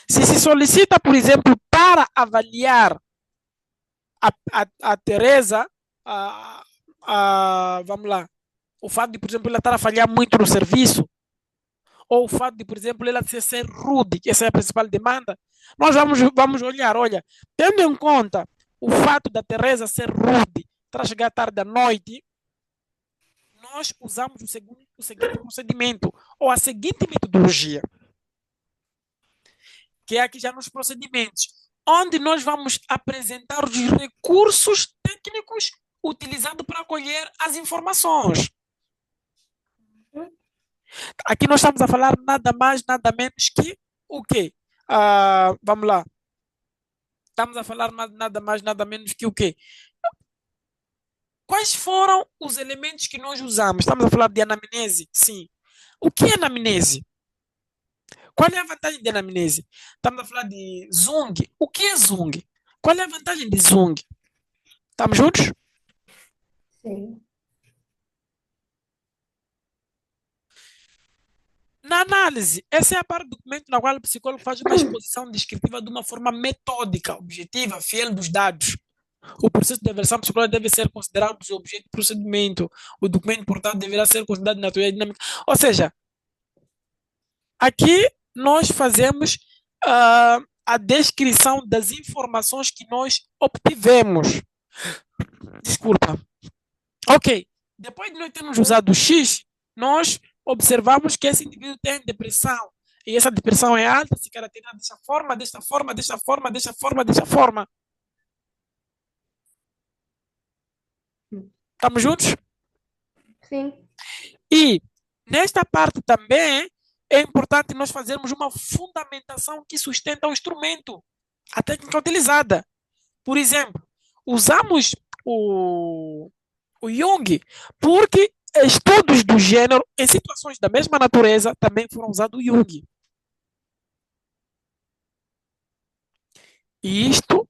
se solicita, por exemplo, para avaliar a Teresa, vamos lá, o fato de, por exemplo, ela estar a falhar muito no serviço, ou o fato de, por exemplo, ela ser rude, que essa é a principal demanda, nós vamos olhar, olha, tendo em conta o fato da Teresa ser rude, para chegar tarde à noite, nós usamos o seguinte procedimento, ou a seguinte metodologia, que é aqui já nos procedimentos, onde nós vamos apresentar os recursos técnicos utilizados para colher as informações. Aqui nós estamos a falar nada mais, nada menos que o quê? Vamos lá. Estamos a falar nada mais, nada menos que o quê? Quais foram os elementos que nós usamos? Estamos a falar de anamnese? Sim. O que é anamnese? Qual é a vantagem de anamnese? Estamos a falar de Zung. O que é Zung? Qual é a vantagem de Zung? Estamos juntos? Sim. Na análise, essa é a parte do documento na qual o psicólogo faz uma exposição descritiva de uma forma metódica, objetiva, fiel dos dados. O processo de avaliação psicológica deve ser considerado o objeto do procedimento. O documento, portanto, deverá ser considerado de natureza dinâmica. Ou seja, aqui nós fazemos a descrição das informações que nós obtivemos. Desculpa. Ok. Depois de nós termos usado o X, nós observamos que esse indivíduo tem depressão. E essa depressão é alta, se caracteriza dessa forma, desta forma, desta forma, desta forma, desta forma. Estamos juntos? Sim. E nesta parte também é importante nós fazermos uma fundamentação que sustenta o instrumento, a técnica utilizada. Por exemplo, usamos o Jung porque estudos do gênero em situações da mesma natureza também foram usados o Jung. E isto,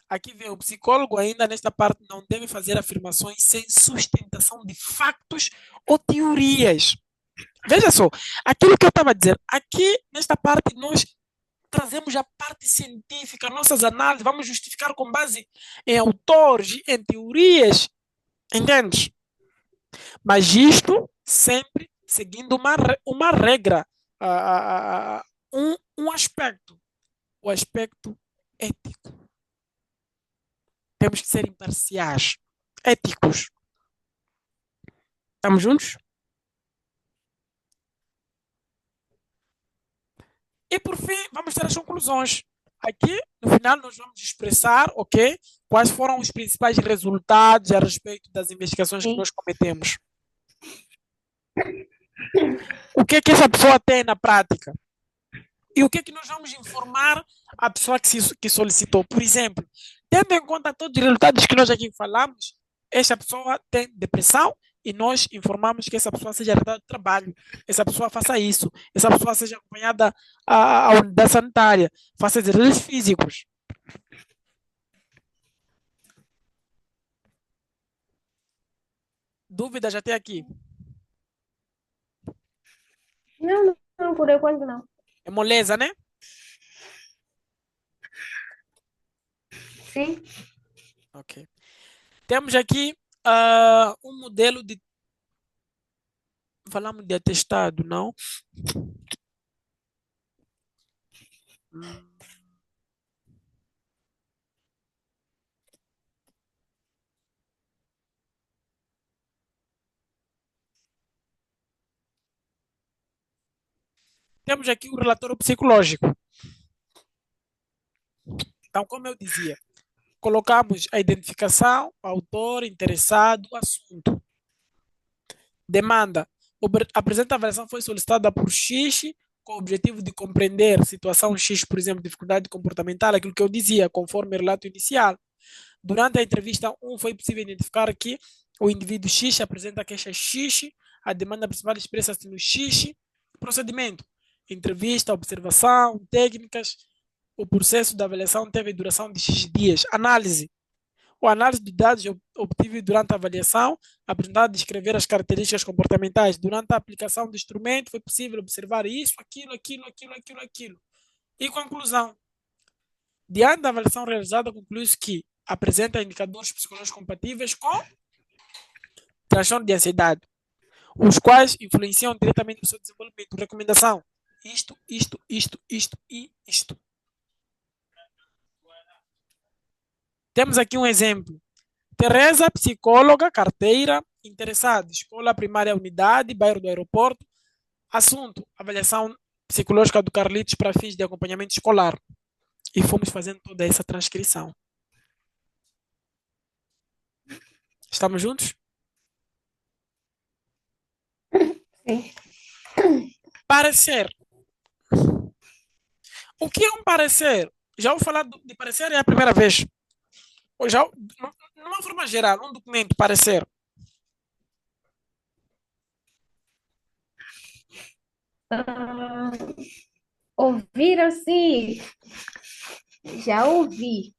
aqui vem o psicólogo ainda nesta parte, não deve fazer afirmações sem sustentação de factos ou teorias. Veja só, aquilo que eu estava a dizer, aqui nesta parte nós trazemos a parte científica, nossas análises, vamos justificar com base em autores, em teorias, entendes? Mas isto sempre seguindo uma regra, um aspecto, o aspecto ético. Temos que ser imparciais, éticos. Estamos juntos? E por fim, vamos ter as conclusões. aqui, no final, nós vamos expressar, ok, quais foram os principais resultados a respeito das investigações que Sim. nós cometemos. O que é que essa pessoa tem na prática? E o que é que nós vamos informar a pessoa que solicitou? Por exemplo, tendo em conta todos os resultados que nós aqui falamos, essa pessoa tem depressão e nós informamos que essa pessoa seja retirada do trabalho, essa pessoa faça isso, essa pessoa seja acompanhada à unidade sanitária, faça exercícios físicos. Dúvidas até aqui? Não, por enquanto não. É moleza, né? Sim. Ok. Temos aqui um modelo de. Falamos de atestado, não? Hum. Temos aqui o relatório psicológico. Então, como eu dizia, colocamos a identificação, autor, interessado, assunto. Demanda. A presente avaliação foi solicitada por X com o objetivo de compreender situação X, por exemplo, dificuldade comportamental, aquilo que eu dizia, conforme o relato inicial. Durante a entrevista 1, foi possível identificar que o indivíduo X apresenta a queixa X, a demanda principal expressa-se no X, procedimento, entrevista, observação, técnicas, o processo da avaliação teve duração de X dias. Análise. O análise de dados obtido durante a avaliação, apresentado descrever as características comportamentais. Durante a aplicação do instrumento, foi possível observar isso, aquilo. E conclusão. Diante da avaliação realizada, concluiu-se que apresenta indicadores psicológicos compatíveis com transtorno de ansiedade, os quais influenciam diretamente no seu desenvolvimento. Recomendação: isto e isto. Temos aqui um exemplo. Teresa, psicóloga, carteira, interessada, escola primária unidade, bairro do aeroporto. Assunto: avaliação psicológica do Carlitos para fins de acompanhamento escolar. E fomos fazendo toda essa transcrição. Estamos juntos? Sim. Parecer. O que é um parecer? Já vou falar de parecer, é a primeira vez. Ou já, numa forma geral, um documento, parecer. Ah, ouvir assim, já ouvi,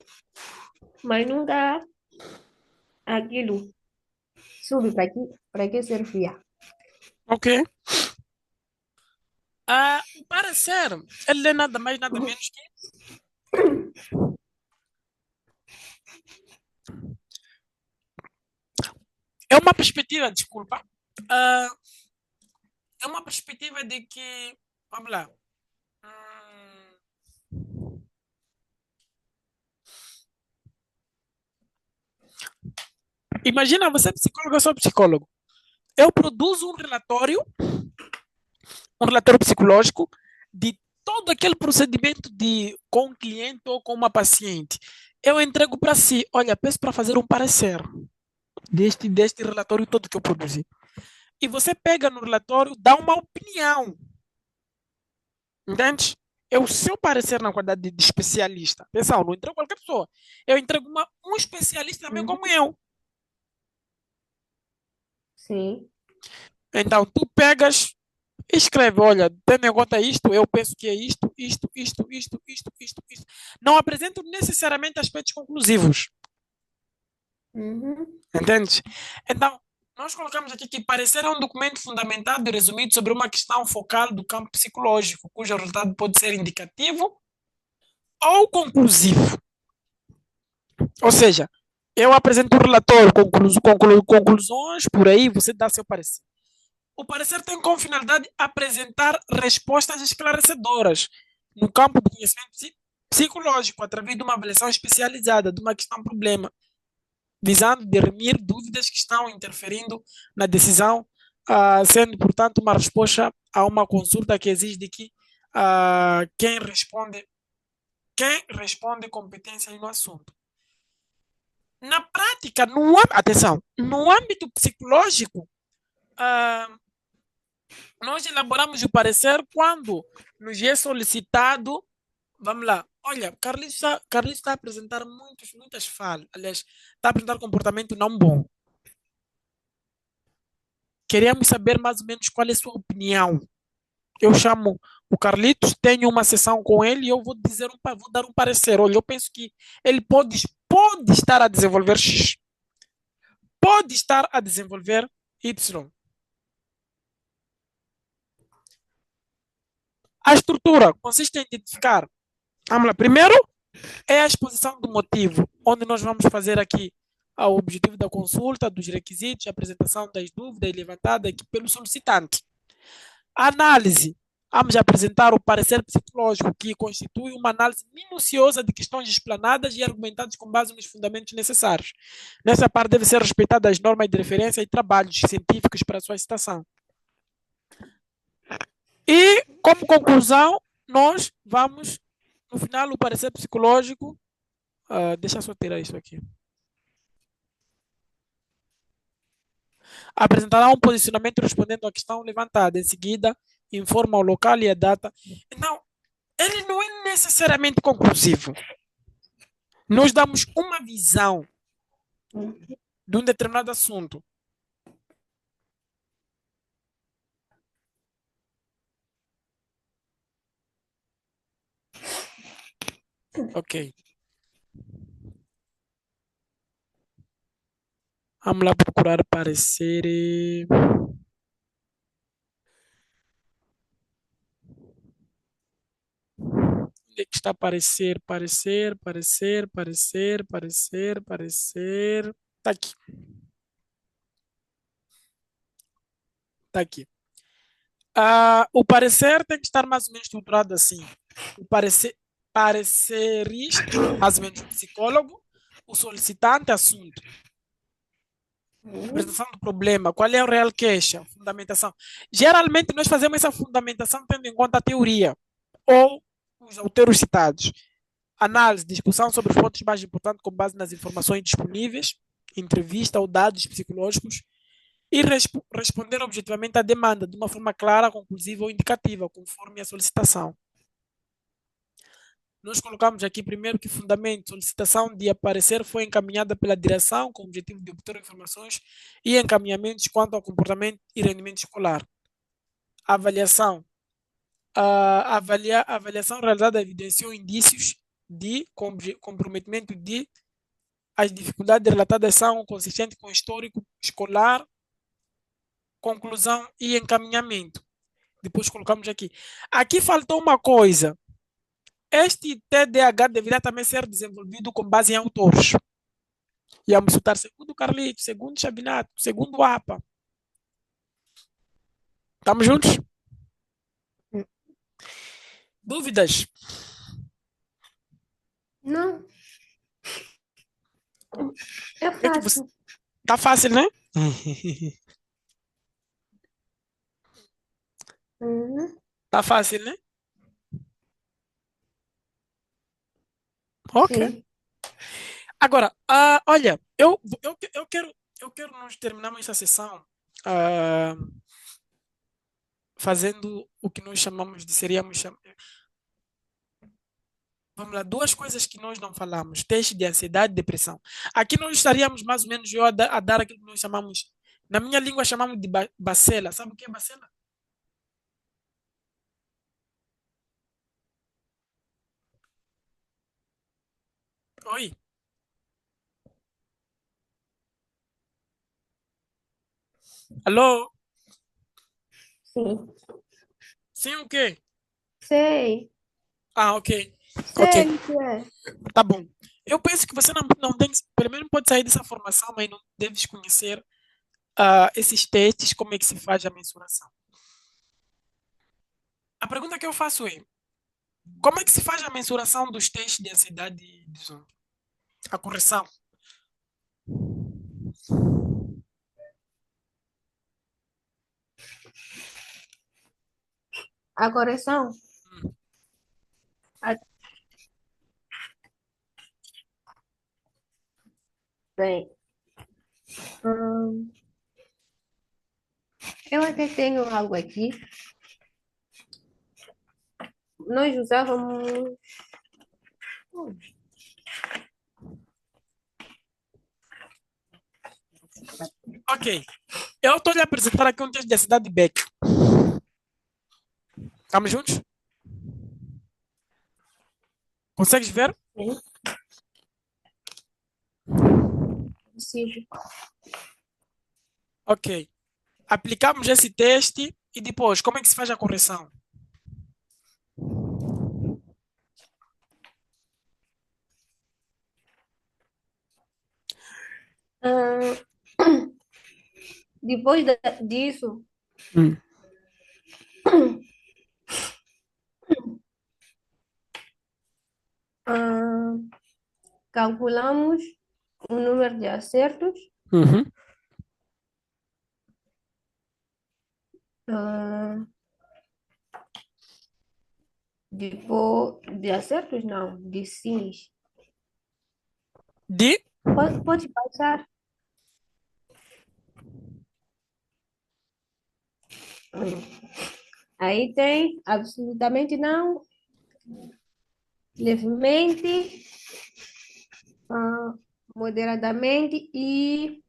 mas nunca aquilo soube para que servia. Ok. O parecer, ele é nada mais, nada menos que é uma perspectiva, desculpa. É uma perspectiva de que, vamos lá. Imagina, você é psicólogo, eu sou psicólogo. Eu produzo um relatório psicológico de todo aquele procedimento com o cliente ou com uma paciente. Eu entrego para si, olha, peço para fazer um parecer deste relatório todo que eu produzi. E você pega no relatório, dá uma opinião. Entende? É o seu parecer na qualidade de especialista. Pessoal, não entrego qualquer pessoa. Eu entrego um especialista também como eu. Sim. Então, tu pegas, escreve, olha, tendo em conta isto, eu penso que é isto. Não apresento necessariamente aspectos conclusivos. Uhum. Entende? Então, nós colocamos aqui que parecer é um documento fundamentado e resumido sobre uma questão focal do campo psicológico, cujo resultado pode ser indicativo ou conclusivo. Ou seja, eu apresento um relatório, conclusões, por aí você dá seu parecer. O parecer tem como finalidade apresentar respostas esclarecedoras no campo do conhecimento psicológico, através de uma avaliação especializada de uma questão-problema, visando dirimir dúvidas que estão interferindo na decisão, sendo, portanto, uma resposta a uma consulta que exige de que quem responde quem responde competências no assunto. Na prática, atenção, no âmbito psicológico, ah, nós elaboramos o parecer quando nos é solicitado. Vamos lá. Olha, Carlos está a apresentar muitas falhas. Aliás, está a apresentar comportamento não bom. Queríamos saber mais ou menos qual é a sua opinião. Eu chamo o Carlitos, tenho uma sessão com ele e eu vou vou dar um parecer. Olha, eu penso que ele pode estar a desenvolver X, pode estar a desenvolver Y. A estrutura consiste em identificar. Vamos lá. Primeiro é a exposição do motivo, onde nós vamos fazer aqui o objetivo da consulta, dos requisitos, a apresentação das dúvidas levantadas aqui pelo solicitante. A análise. Vamos apresentar o parecer psicológico, que constitui uma análise minuciosa de questões explanadas e argumentadas com base nos fundamentos necessários. Nessa parte deve ser respeitada as normas de referência e trabalhos científicos para sua citação. E, como conclusão, nós vamos, no final, o parecer psicológico. Deixa eu só tirar isso aqui. Apresentará um posicionamento respondendo à questão levantada. Em seguida, informa o local e a data. Não, ele não é necessariamente conclusivo. Nós damos uma visão de um determinado assunto. Ok. Vamos lá procurar parecer. Onde é que está parecer? Parecer. Está aqui. Está aqui. O parecer tem que estar mais ou menos estruturado assim. O parecerista, mais ou menos o psicólogo, o solicitante, assunto. Apresentação do problema, qual é o real queixa, fundamentação. Geralmente nós fazemos essa fundamentação tendo em conta a teoria ou os autores citados. Análise, discussão sobre os pontos mais importantes com base nas informações disponíveis, entrevista ou dados psicológicos e responder objetivamente à demanda de uma forma clara, conclusiva ou indicativa, conforme a solicitação. Nós colocamos aqui primeiro que fundamento, solicitação de aparecer foi encaminhada pela direção com o objetivo de obter informações e encaminhamentos quanto ao comportamento e rendimento escolar. Avaliação. A avaliação realizada evidenciou indícios de comprometimento de as dificuldades relatadas são consistentes com o histórico escolar, conclusão e encaminhamento. Depois colocamos aqui. Aqui faltou uma coisa. Este TDAH deveria também ser desenvolvido com base em autores. Íamos citar segundo Carlitos, segundo Chabinato, segundo APA. Estamos juntos? Dúvidas? Não. É O que é que fácil. Tá fácil, né? Uhum. Tá fácil, né? Ok. Sim. Agora, olha, eu quero nós terminarmos essa sessão fazendo o que nós chamamos de vamos lá, duas coisas que nós não falamos, teste de ansiedade e depressão. Aqui nós estaríamos mais ou menos a dar aquilo que nós chamamos, na minha língua chamamos de bacela. Sabe o que é bacela? Oi, alô? Sim. Sim, o quê? Sei. Ok, ok, Sei o que é. tá bom. Eu penso que você não tem, pelo menos pode sair dessa formação, mas não deves conhecer esses testes, como é que se faz a mensuração. A pergunta que eu faço é, como é que se faz a mensuração dos testes de ansiedade e desordem? A correção. A correção. Hum. A- Bem, hum, eu até tenho algo aqui. Nós usávamos. Ok. Eu estou lhe apresentar aqui um texto da cidade de Beck. Estamos juntos? Consegues ver? Sim, possível. Ok. Aplicamos esse teste e depois, como é que se faz a correção? Hum, depois disso, Hum. hum, calculamos o número de acertos. Uhum. hum, Depois de acertos, não, de sims. De? Pode passar. Hum. Aí tem absolutamente não, levemente, ah, moderadamente e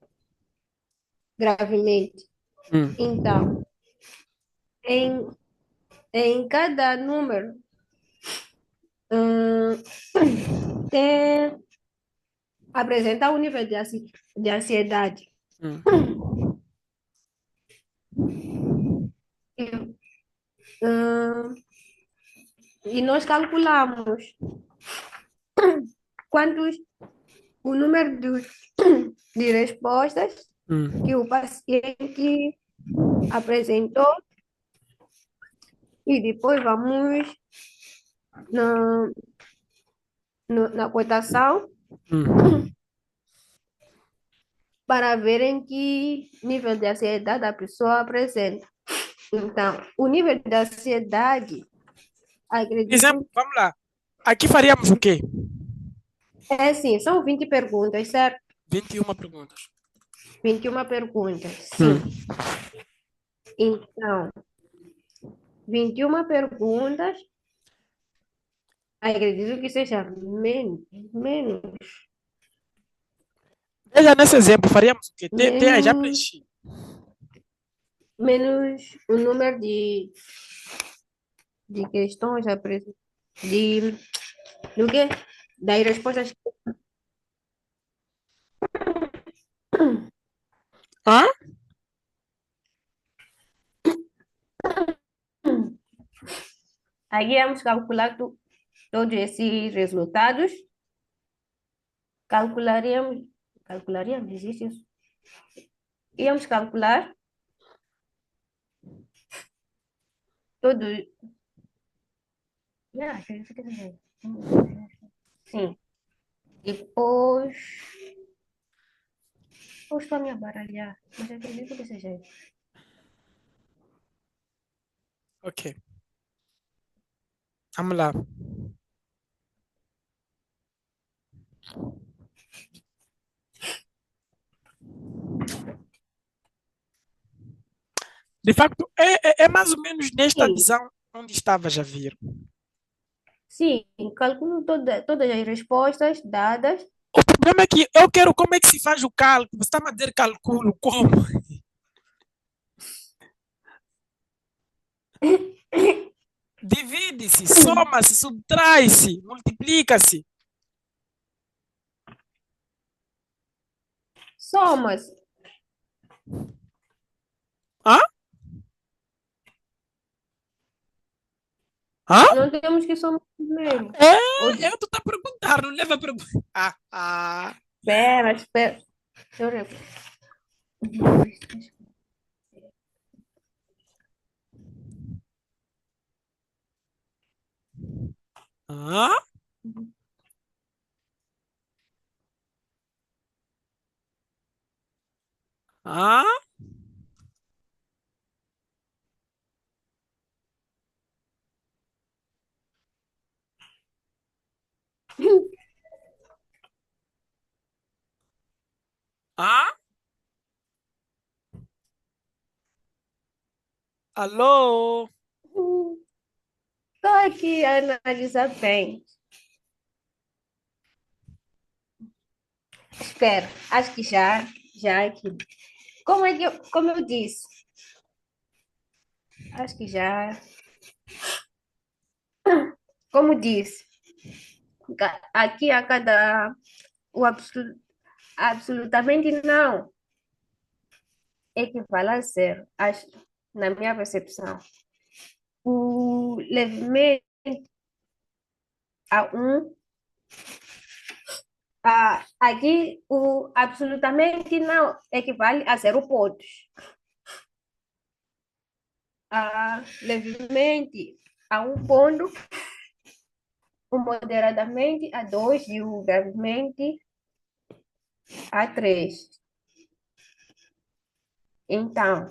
gravemente. Hum. Então, em, em cada número, hum, tem, apresenta o nível de ansiedade. Hum. E, hum, e nós calculamos quantos, o número de respostas Hum. que o paciente apresentou e depois vamos na, na cotação Hum. para ver em que nível de ansiedade a pessoa apresenta. Então, o nível de ansiedade, Exemplo, acredito, vamos lá. Aqui faríamos o quê? é assim, são 20 perguntas, certo? 21 perguntas. 21 perguntas, sim. Hum. Então, 21 perguntas, acredito que seja menos, Veja nesse exemplo, faríamos o quê? Tem aí, já menos, preenchi. menos o número de questões de, do quê? Das respostas. Hã? Aí vamos calcular todos esses resultados. Calcularíamos, calcularíamos, existe isso? Íamos calcular todo. Acredito que seja. Sim. Depois. Eu estou a me baralhar, mas acredito que seja isso. Ok. Vamos lá. De facto, é mais ou menos nesta Sim, visão onde estava a vir. sim, calculo todas as respostas dadas. O problema é que eu quero como é que se faz o cálculo. Você está a dizer cálculo como? Divide-se, soma-se, subtrai-se, multiplica-se. Somas. Hã? Hã? Não temos que somar mesmo. Ou, Eu estou a perguntar, não leva a perguntar. espera, espera. Deixa eu ver. Hã? Hã? Alô? Estou aqui a analisar bem. Espera, acho que já aqui. Como eu disse, acho que já, como disse, aqui a cada, o absolutamente não equivale a zero, acho, na minha percepção. O levemente a um, aqui o absolutamente não equivale a zero pontos. Levemente a um ponto, o moderadamente a dois e o gravemente a três. Então,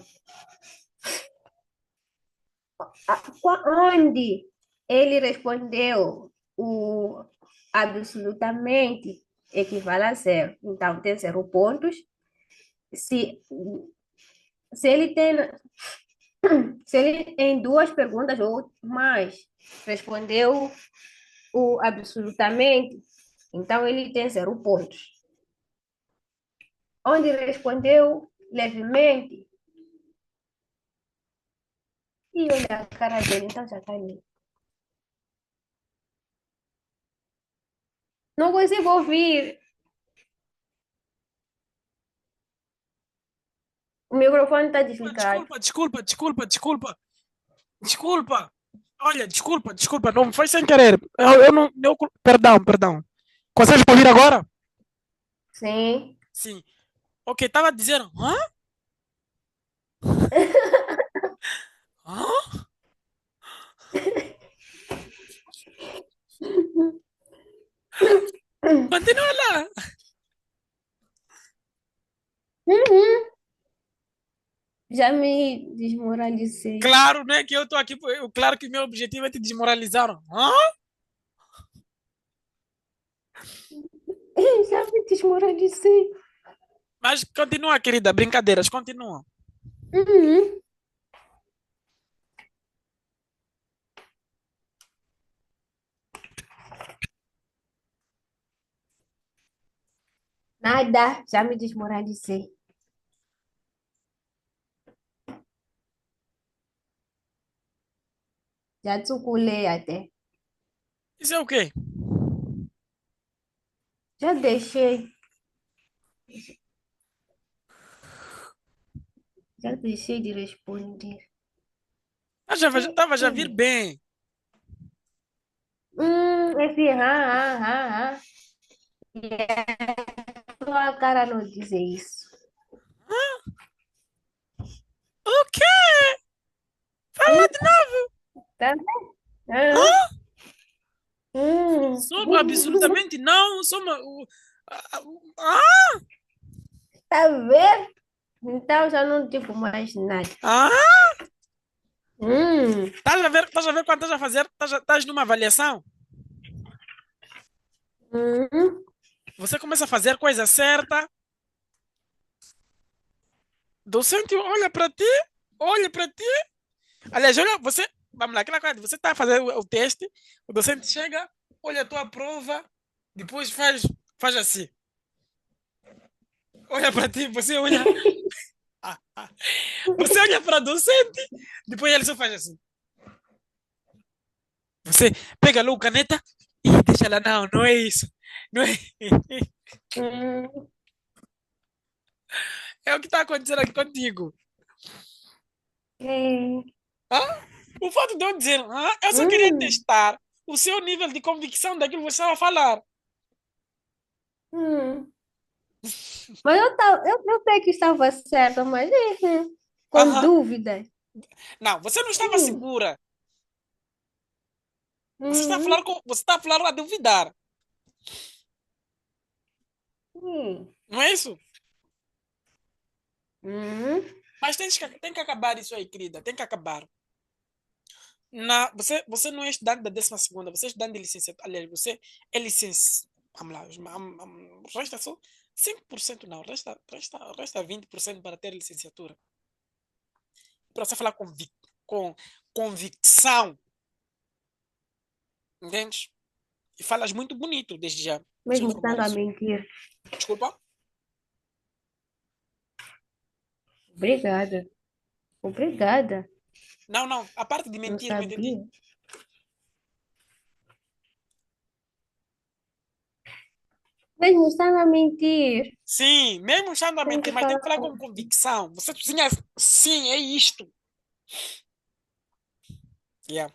onde ele respondeu o absolutamente equivale a zero. Então, tem zero pontos. Se, se ele tem, se ele em duas perguntas ou mais respondeu o absolutamente, então ele tem zero pontos. Onde respondeu levemente, e olha a cara dele, então já está ali. Não consigo ouvir. O microfone está desligado. Desculpa. Olha, desculpa. Não foi sem querer. Eu não. Perdão. Consegue ouvir agora? Sim. Sim. Ok, estava dizendo. Hã? Hã? Continua lá. Uhum. Já me desmoralizei. Claro, né? Que eu tô aqui. Claro que meu objetivo é te desmoralizar. Hã? Já me desmoralizei. Mas continua, querida. Brincadeiras, continua. Uhum. Nada, já me desmoralizei. Já tsuculei até. Isso é o quê? Já deixei. Já deixei de responder. Tava já vir bem. Esse Sua cara não diz isso. O quê? Fala Hum, de novo. tá? Hã? Ah, hum. Sou absolutamente não. Ah, Tá vendo? Então já não digo mais nada. ah. Hum, Estás a ver quando estás a fazer? Estás numa avaliação? hum, Você começa a fazer coisa certa. Docente olha para ti. Aliás, olha, você. Vamos lá, aquela coisa, você está a fazer o teste, o docente chega, olha a tua prova, depois faz assim. Olha para ti, você olha. Você olha para o docente, depois ele só faz assim. Você pega lá o caneta e deixa lá, não é isso. Não é, hum. é o que está acontecendo aqui contigo. É, Hã? O fato de eu dizer, eu só queria hum, testar o seu nível de convicção daquilo que você estava a falar. hum. Mas eu sei que estava certa, mas com Aham. dúvidas. Não, você não estava Hum, segura. hum, Você está a falar a duvidar. hum, Não é isso? hum, Mas tem que acabar isso aí, querida. Tem que acabar. Você não é estudante da 12ª, você é estudante de licenciatura. Aliás, você é licenciado. Vamos lá, resta só 5% não, resta 20% para ter licenciatura. Para você falar convicto. com convicção, entendes? E falas muito bonito desde já. Deixa eu Mesmo informar estando a isso. mentir. Desculpa? Obrigada. Obrigada. Não, não. A parte de Não mentir, não entendi. sabia. Mesmo estando a mentir. Sim, mesmo estando a Tem mentir, que mas tem falar que falar com com... convicção. Você cozinha, sim, é isto. Yeah.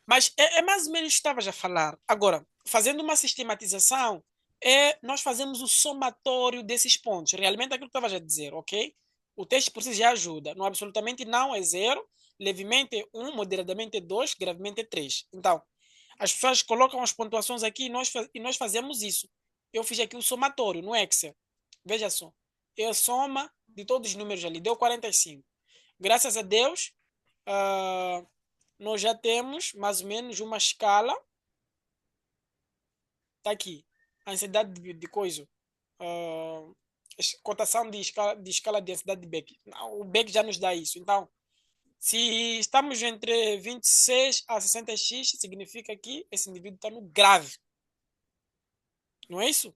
Mas é mais ou menos o que estavas a falar. Agora, fazendo uma sistematização, nós fazemos o somatório desses pontos. Realmente é aquilo que estavas a dizer, ok? O teste por si já ajuda. No absolutamente não é 0, levemente é 1, moderadamente é 2, gravemente é 3. Então, as pessoas colocam as pontuações aqui e nós fazemos isso. Eu fiz aqui o somatório no Excel. Veja só. É a soma de todos os números ali. Deu 45. Graças a Deus, ah, nós já temos mais ou menos uma escala. Está aqui. A ansiedade de coisa. ah, cotação de escala de ansiedade de Beck. O Beck já nos dá isso. Então, se estamos entre 26 a 60x, significa que esse indivíduo está no grave. Não é isso?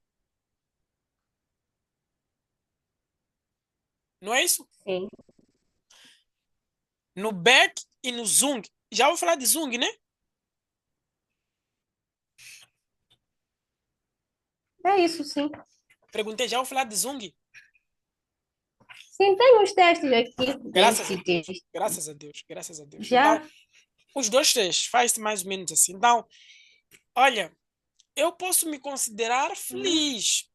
Não é isso? Sim. No Beck e no Zung. Já ouviu falar de Zung, né? É isso, sim. Perguntei, já ouviu falar de Zung? Sim, tem uns testes aqui Graças a desse Deus. teste. Graças a Deus. Graças a Deus. Então, Já? os dois testes faz mais ou menos assim. Então, olha, eu posso me considerar feliz.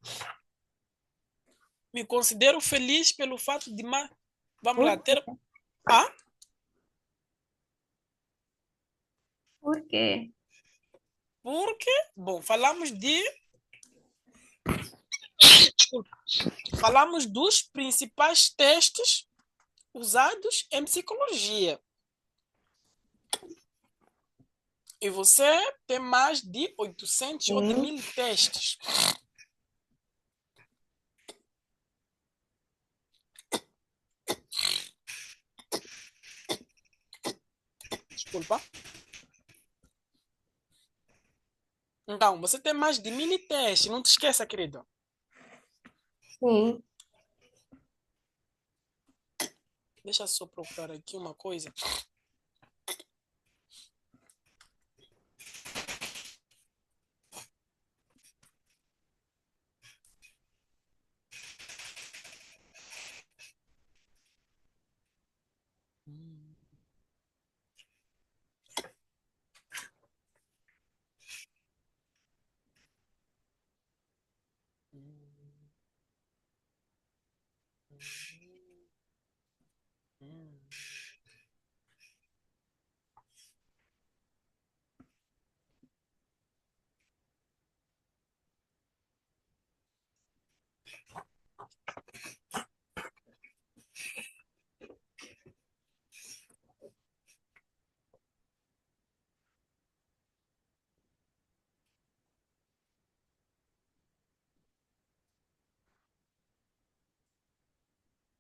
Me considero feliz pelo fato de, vamos lá, Por, ter... Ah? por quê? Porque, bom, falamos de... Desculpa. Falamos dos principais testes usados em psicologia. E você tem mais de 800 ou de Sim. 1000 testes. Desculpa. Então, você tem mais de 1000 testes. Não te esqueça, querido. Sim. Deixa eu só procurar aqui uma coisa.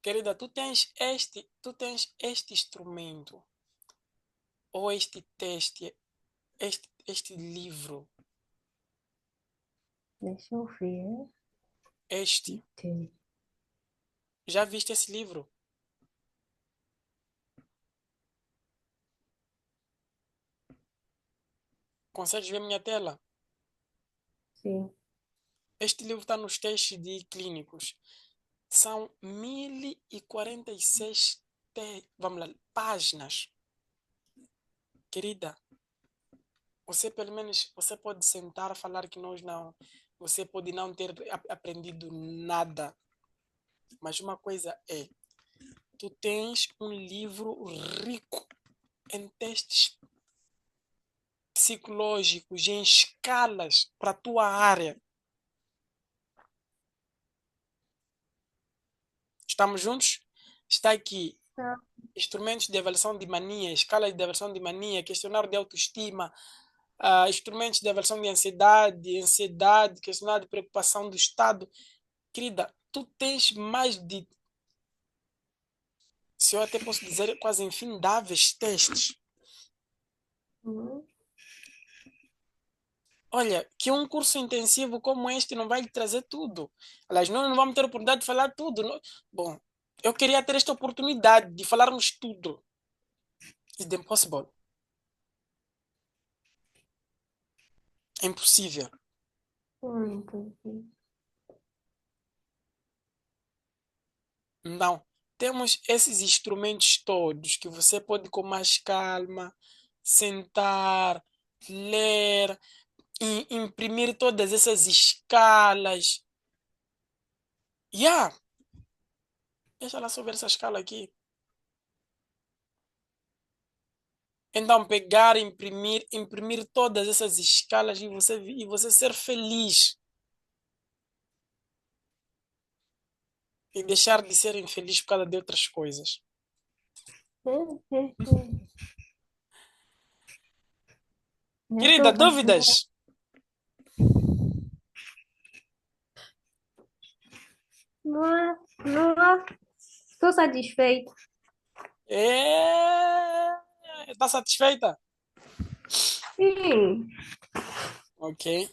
Querida, tu tens este instrumento ou este teste, este livro, Deixa eu ver. este. Tem. Já viste esse livro? Consegues ver minha tela? Sim. Este livro está nos testes de clínicos. São 1046 vamos lá, páginas. Querida, você pelo menos você pode sentar a falar que nós não. Você pode não ter aprendido nada. Mas uma coisa é, tu tens um livro rico em testes psicológicos, em escalas para a tua área. Estamos juntos? Está aqui Tá. instrumentos de avaliação de mania, escala de avaliação de mania, questionário de autoestima, instrumentos de avaliação de ansiedade, questionário de preocupação do estado. Querida, tu tens mais de se eu até posso dizer quase infindáveis testes. Uhum. Olha, que um curso intensivo como este não vai lhe trazer tudo. Aliás, nós não vamos ter a oportunidade de falar tudo. Bom, eu queria ter esta oportunidade de falarmos tudo. It's impossible. É impossível. Entendi. Então, temos esses instrumentos todos que você pode com mais calma sentar, ler, e imprimir todas essas escalas. Yeah, deixa lá só ver essa escala aqui. Então, pegar, imprimir todas essas escalas e você ser feliz. E deixar de ser infeliz por causa de outras coisas. Eu Querida, tô bastante. dúvidas? Não, não, estou satisfeito. Está satisfeita? Sim. Ok.